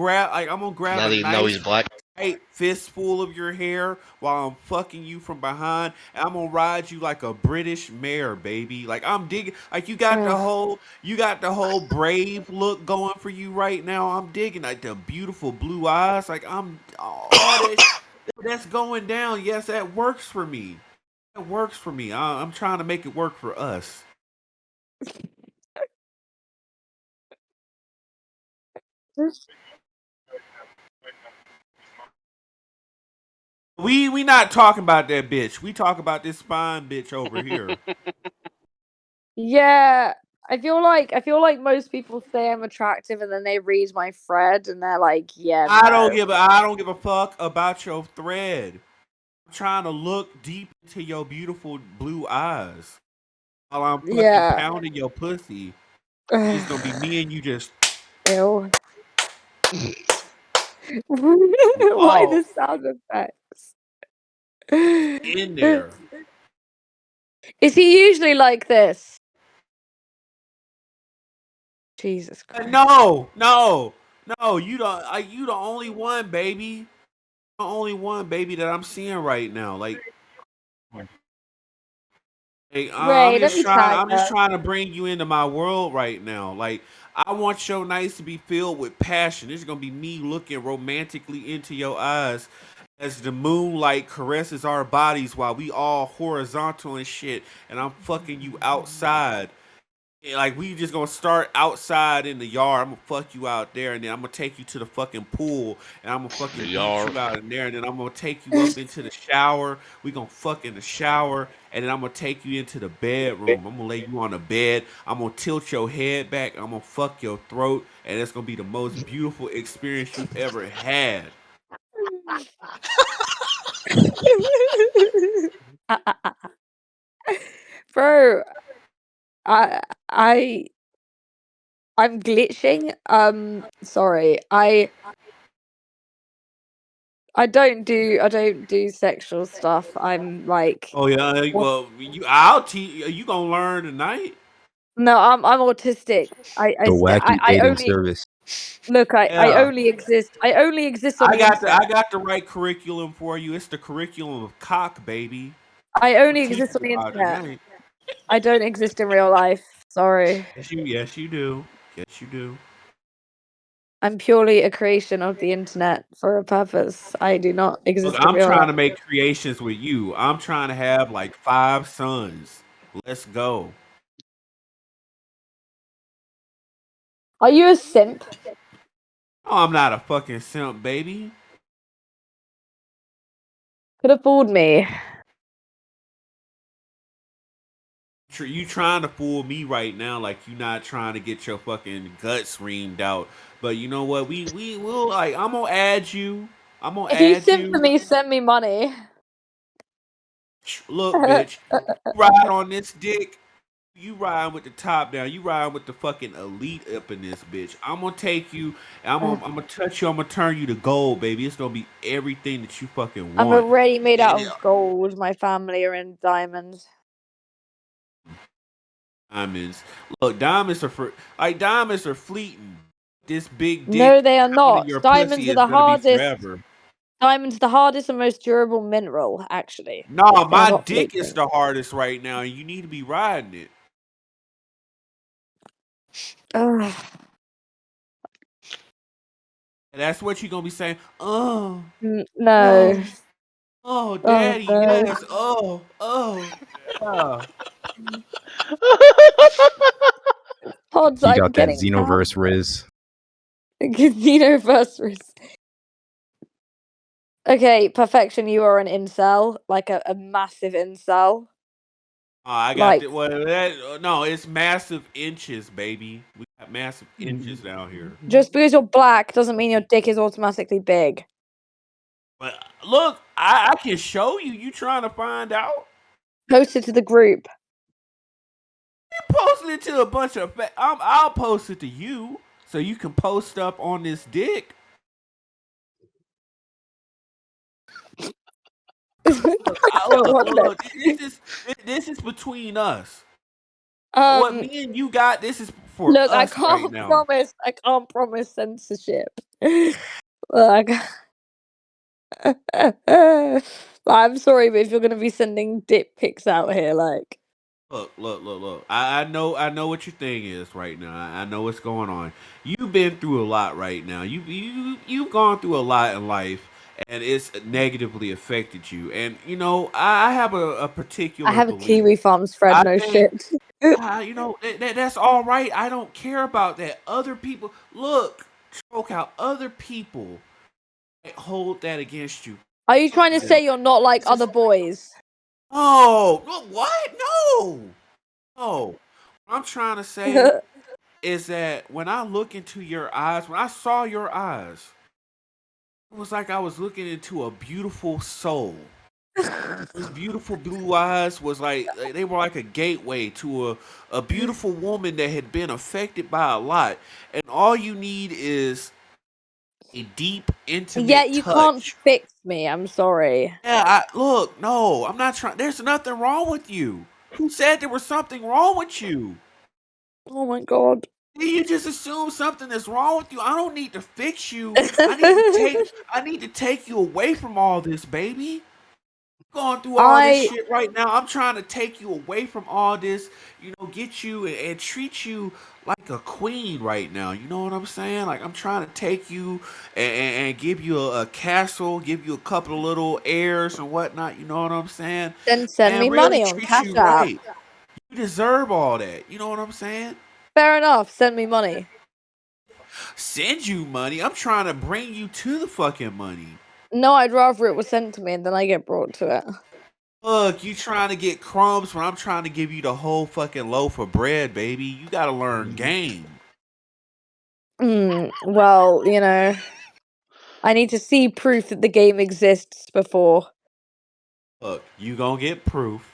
grab
Now
a
that you know
nice
he's black.
tight fistful of your hair while I'm fucking you from behind, and I'm gonna ride you like a British mare, baby. Like I'm digging. Like you got the whole brave look going for you right now. I'm digging like the beautiful blue eyes. Like I'm all that that's going down. Yes, that works for me. That works for me. I'm trying to make it work for us. We not talking about that bitch. We talk about this fine bitch over here.
Yeah. I feel like most people say I'm attractive and then they read my thread and they're like, yeah,
I
no.
don't give a fuck about your thread. I'm trying to look deep into your beautiful blue eyes while I'm fucking
Yeah.
pounding your pussy. It's gonna be me and you just
Ew. Why
oh
the sound effects?
in there.
Is he usually like this? Jesus Christ.
No. You the only one, baby. The only one, baby, that I'm seeing right now. Like hey,
Ray, let me tag
I'm just
her.
trying to bring you into my world right now. Like, I want your nights to be filled with passion. It's gonna be me looking romantically into your eyes as the moonlight caresses our bodies while we all horizontal and shit, and I'm fucking you outside. Yeah, like we just gonna start outside in the yard. I'm gonna fuck you out there, and then I'm gonna take you to the fucking pool, and I'm gonna
The
fucking beat
yard.
you out in there, and then I'm gonna take you up into the shower. We gonna fuck in the shower, and then I'm gonna take you into the bedroom. I'm gonna lay you on the bed. I'm gonna tilt your head back. I'm gonna fuck your throat, and it's gonna be the most beautiful experience you've ever had.
Bro, I I I'm glitching. Sorry. I don't do sexual stuff. I'm like
Oh yeah,
what?
well I'll teach you. Gonna learn tonight.
No, I'm autistic.
The wacky
I
dating
only
service.
look. I
Yeah.
only exist. I only exist on the internet.
I got the right curriculum for you. It's the curriculum of cock, baby.
I
I'll
only
teach
exist on
you
the
about it
internet.
tonight.
I don't exist in real life. Sorry.
Yes you do. Yes you do.
I'm purely a creation of the internet for a purpose. I do not
Look,
exist in
I'm
real
trying
life.
to make creations with you. I'm trying to have like 5 sons. Let's go.
Are you a simp?
Oh, I'm not a fucking simp, baby.
Could have fooled me.
You trying to fool me right now like you not trying to get your fucking guts reamed out. But you know what? We will like I'm gonna add you. I'm gonna
If you
add
simp for
you.
me, send me money.
Look, bitch, you ride on this dick. You ride with the top down. You ride with the fucking elite up in this bitch. I'm gonna take you. I'm gonna touch you. I'm gonna turn you to gold, baby. It's gonna be everything that you fucking
I'm
want.
already made out
And
of gold. My family are in diamonds.
diamonds. Look, diamonds are fleeting. This big
No,
dick
they are
pounding
not.
your
Diamonds
pussy
are
is
the
gonna be
hardest.
forever.
Diamonds are the hardest and most durable mineral. Actually,
No,
they are
my
not
dick is
fleeting.
the hardest right now, and you need to be riding it.
Ugh.
And that's what you're gonna be saying. Oh,
No.
oh, Oh, daddy,
no.
yes. Oh, yeah.
Pods,
He
I'm
got that
getting
Xenoverse Riz.
Xenoverse. Okay, Perfection, you are an incel, like a massive incel.
Oh, I got
Like,
the well. No, it's massive inches, baby. We got massive inches down here.
just because you're black doesn't mean your dick is automatically big.
But look, I can show you. You trying to find out?
Post it to the group.
You posted it to a bunch of. I'll post it to you so you can post up on this dick. Look, this is between us. What me and you got, this is for
Look, I
us right
can't
now.
promise. I can't promise censorship. Look, I'm sorry, but if you're gonna be sending dick pics out here, like,
Look. I know what your thing is right now. I know what's going on. You've been through a lot right now. You've gone through a lot in life, and it's negatively affected you. And you know, I have a
I
particular
have a
belief.
Kiwi Farms thread.
I
No
think,
shit.
you know, that's all right. I don't care about that. Other people, look, Trollcow, other people might hold that against you.
Are you trying to say you're not like other boys?
Oh, what? No. No. What I'm trying to say is that when I look into your eyes, when I saw your eyes, it was like I was looking into a beautiful soul. Those beautiful blue eyes was like they were like a gateway to a beautiful woman that had been affected by a lot. And all you need is a deep,
Yet
intimate
you can't
touch.
fix me. I'm sorry.
Yeah, look, no, I'm not trying. There's nothing wrong with you. Who said there was something wrong with you?
Oh my god.
You just assume something is wrong with you. I don't need to fix you. I need to take you away from all this, baby. Going through all this
I
shit right now. I'm trying to take you away from all this, you know, get you and treat you like a queen right now. You know what I'm saying? Like I'm trying to take you and give you a castle, give you a couple of little heirs and whatnot. You know what I'm saying?
then send
And
me
really
money on
treat
Cash
you
App.
right. You deserve all that. You know what I'm saying?
Fair enough. Send me money.
Send you money. I'm trying to bring you to the fucking money.
No, I'd rather it was sent to me and then I get brought to it.
Look, you trying to get crumbs when I'm trying to give you the whole fucking loaf of bread, baby. You gotta learn game.
Well, you know, I need to see proof that the game exists before.
Look, you gonna get proof.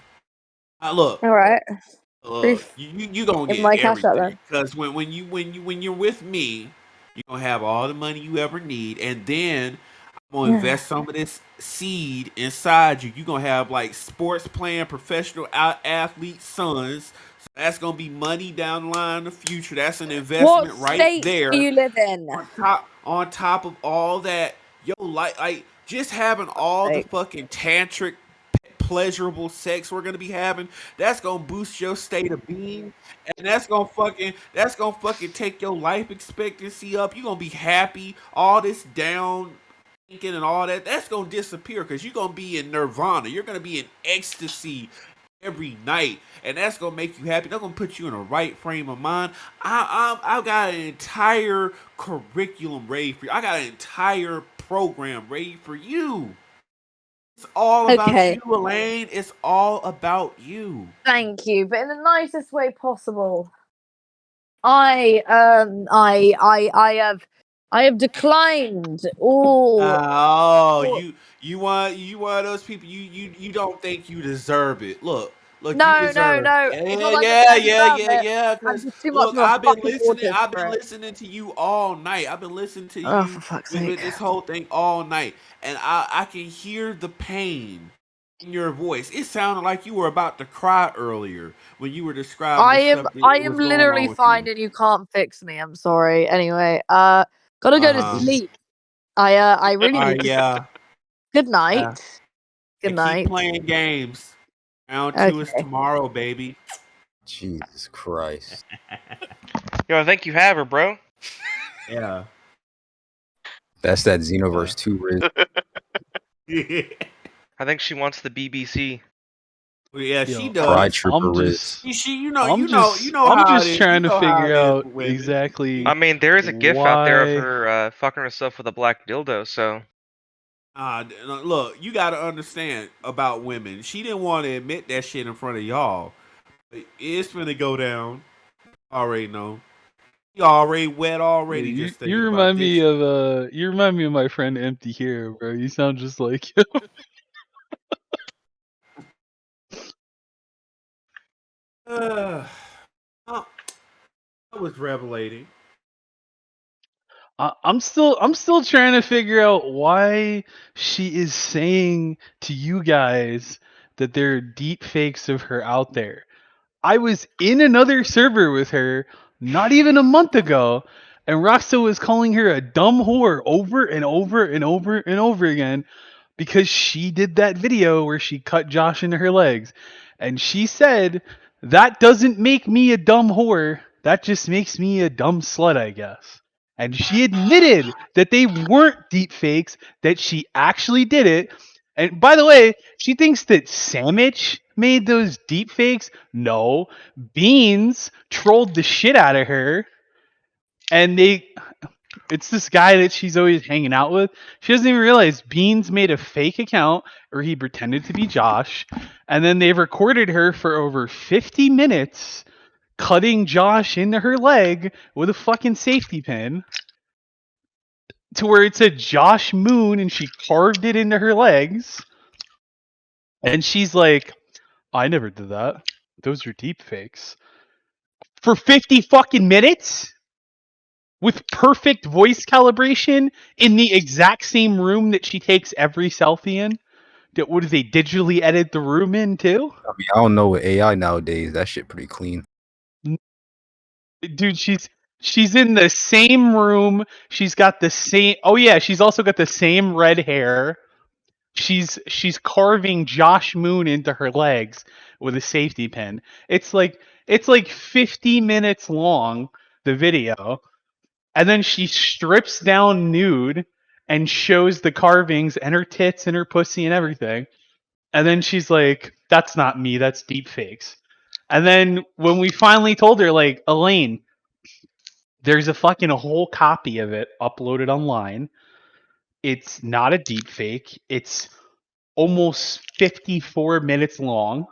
Look,
All right,
look,
proof
you gonna
in
get
my Cash App
everything.
then.
Cause when you're with me, you gonna have all the money you ever need, and then I'm gonna invest some of this seed inside you. You gonna have like sports playing professional athlete sons. So that's gonna be money down the line in the future. That's an
What
investment right
state do
there.
you live in?
On top of all that, yo, like just having all the
Like,
fucking tantric pleasurable sex we're gonna be having, that's gonna boost your state of being, and that's gonna fucking take your life expectancy up. You're gonna be happy. All this down thinking and all that's gonna disappear because you're gonna be in nirvana. You're gonna be in ecstasy every night, and that's gonna make you happy. That's gonna put you in a right frame of mind. I've got an entire curriculum ready for you. I got an entire program ready for you. It's all about
okay,
you, Elaine. It's all about you.
thank you, but in the nicest way possible. I have declined all.
Oh,
all
you want those people. You don't think you deserve it. Look, you
no, no,
deserve.
no. It's not
Yeah,
like I
yeah,
don't
yeah,
deserve
yeah,
it.
yeah.
I'm
Because
just too much
look,
of a fucking
I've
autist
been
for it.
listening to you all night. I've been listening to
Oh, for
you
fuck's
with,
sake.
with this whole thing all night, and I can hear the pain in your voice. It sounded like you were about to cry earlier when you were describing
I
the
am
stuff that
I am
was going on
literally
with
fine
you.
and you can't fix me. I'm sorry. Anyway, gotta
Uh
go to
huh.
sleep. I really
All
need
right,
to sleep.
yeah,
Good
yeah.
night. Good
And keep
night.
playing games. Round two is
Okay.
tomorrow, baby.
Jesus Christ.
Yo, I think you have her, bro.
Yeah.
That's that Xenoverse 2 Riz.
Yeah.
I think she wants the BBC.
Yeah, she
Yo,
does.
Pride Trooper
I'm
Riz.
just,
She, you
I'm
know how it
just
is. You
trying to
know how
figure
it is
out
with women.
exactly
I mean, there is a gif out there of
why.
her fucking herself with a black dildo. So
Look, you got to understand about women. She didn't want to admit that shit in front of y'all. It's gonna go down. Already know. You already wet
Yeah,
already just thinking about this.
you remind me of my friend Empty Hero, bro. You sound just like him.
Uh, I was revelating.
I'm still trying to figure out why she is saying to you guys that there are deep fakes of her out there. I was in another server with her not even a month ago, and Roxa was calling her a dumb whore over and over and over and over again because she did that video where she cut Josh into her legs. And she said, that doesn't make me a dumb whore. That just makes me a dumb slut, I guess. And she admitted that they weren't deep fakes, that she actually did it. And by the way, she thinks that Sandwich made those deep fakes. No, Beans trolled the shit out of her. And it's this guy that she's always hanging out with. She doesn't even realize Beans made a fake account where he pretended to be Josh, and then they've recorded her for over 50 minutes cutting Josh into her leg with a fucking safety pin to where it said Josh Moon and she carved it into her legs. And she's like, I never did that. Those are deep fakes. For 50 fucking minutes? With perfect voice calibration in the exact same room that she takes every selfie in? What do they digitally edit the room in too?
I mean, I don't know with AI nowadays. That shit pretty clean.
Dude, she's in the same room. She's got the same. Oh yeah, she's also got the same red hair. She's carving Josh Moon into her legs with a safety pin. It's like 50 minutes long, the video. And then she strips down nude and shows the carvings and her tits and her pussy and everything. And then she's like, that's not me, that's deep fakes. And then when we finally told her, like, Elaine, there's a fucking whole copy of it uploaded online. It's not a deep fake. It's almost 54 minutes long.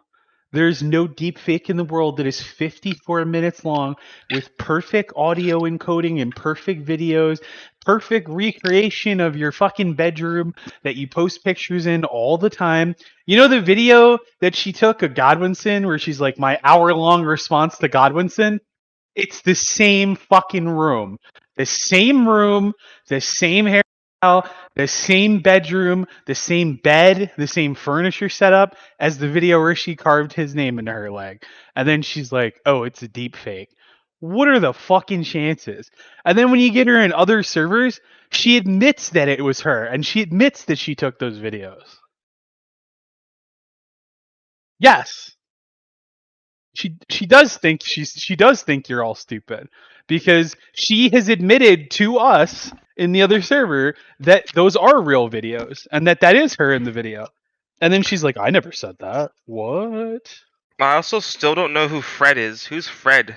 There's no deep fake in the world that is 54 minutes long with perfect audio encoding and perfect videos, perfect recreation of your fucking bedroom that you post pictures in all the time. You know the video that she took of Godwinson where she's like, my hour-long response to Godwinson? It's the same fucking room. The same room, the same hairstyle, the same bedroom, the same bed, the same furniture setup as the video where she carved his name into her leg. And then she's like, oh, it's a deep fake. What are the fucking chances? And then when you get her in other servers, she admits that it was her and she admits that she took those videos. Yes. She does think she does think you're all stupid because she has admitted to us in the other server that those are real videos and that is her in the video. And then she's like, I never said that. What?
I also still don't know who Fred is. Who's Fred?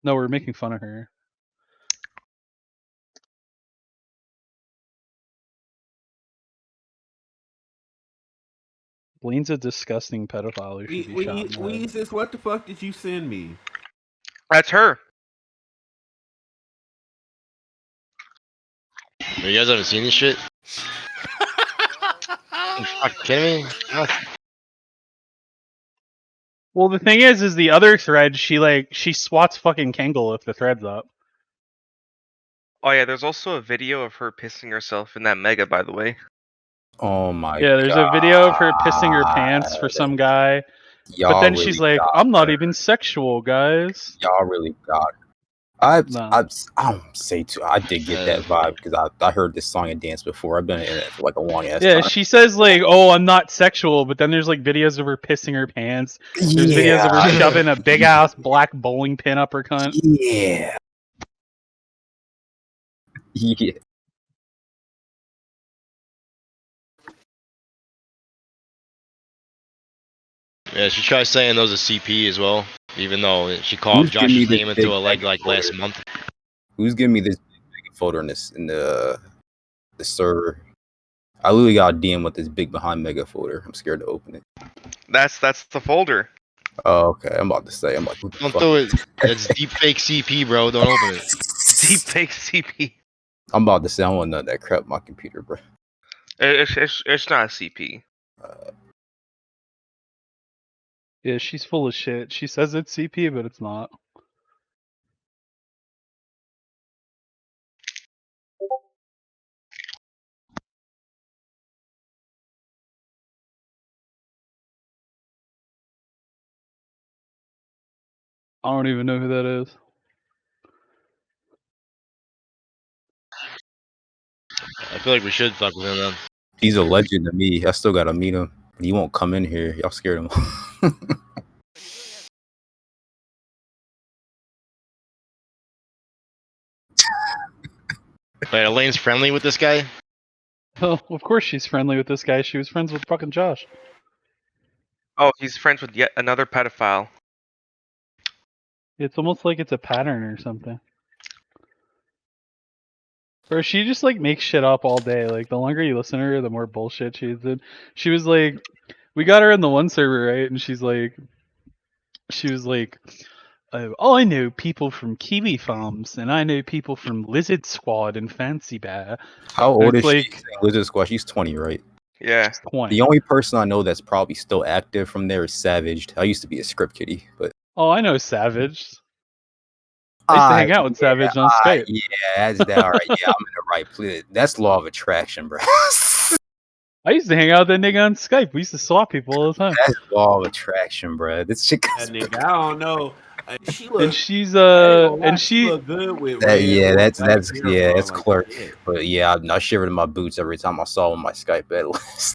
No, we're making fun of her. Blaine's a disgusting pedophile who should be shot in the head.
Weezus, what the fuck did you send me?
That's her.
You guys haven't seen this shit? You fucking kidding me? What?
Well, the thing is the other thread, she swats fucking Kangol if the thread's up.
Oh yeah, there's also a video of her pissing herself in that mega, by the way.
Oh my
Yeah, there's a video of her pissing her pants for
god.
some guy. But
Y'all
then
really
she's like,
got
I'm not
her.
even sexual, guys.
Y'all really got her.
No.
I don't say too. I did get that vibe because I heard this song and dance before. I've been on the internet for like a long ass
Yeah,
time.
she says like, "Oh, I'm not sexual," but then there's like videos of her pissing her pants. There's videos of her
Yeah.
shoving a big ass black bowling pin up her cunt.
Yeah. Yeah.
Yeah, she tried saying those are CP as well, even though she
Who's
called
giving me
Josh's
this
name into
big
a leg
mega
like last
folder?
month.
Who's giving me this big folder in the server? I literally got a DM with this big behind mega folder. I'm scared to open it.
That's the folder.
Oh, okay. I'm about to say. I'm like, what the
Don't
fuck?
do it. It's deep fake CP, bro. Don't open it.
Deepfake CP.
I'm about to say I want none of that crap on my computer, bro.
It's not a CP.
Yeah, she's full of shit. She says it's CP, but it's not. I don't even know who that is.
I feel like we should fuck with him then.
He's a legend to me. I still gotta meet him, but he won't come in here. Y'all scared him.
Wait, Elaine's friendly with this guy?
Oh, of course she's friendly with this guy. She was friends with fucking Josh.
Oh, he's friends with yet another pedophile.
It's almost like it's a pattern or something. Or she just like makes shit up all day. Like the longer you listen to her, the more bullshit she's in. She was like, we got her in the one server, right? And she was like, oh, I know people from kiwifarms, and I know people from Lizard Squad and Fancy Bear.
How
And
old
it's
is she?
like,
Lizard Squad. She's 20, right?
Yeah.
she's 20.
The only person I know that's probably still active from there is Savaged. I used to be a script kiddie, but
Oh, I know Savage. I used to hang out with Savage on Skype.
yeah, that's that. All right, yeah, I'm in the right place. That's law of attraction, bro.
I used to hang out with that nigga on Skype. We used to swap people all the time.
That's law of attraction, bro. This shit.
That nigga, I don't know. She look.
And she's
I ain't gonna lie,
and
she look good with
That,
red
yeah,
or
that's
black hair
yeah,
on
that's
like
clerk.
that.
But yeah, I shivered in my boots every time I saw him on my Skype at least.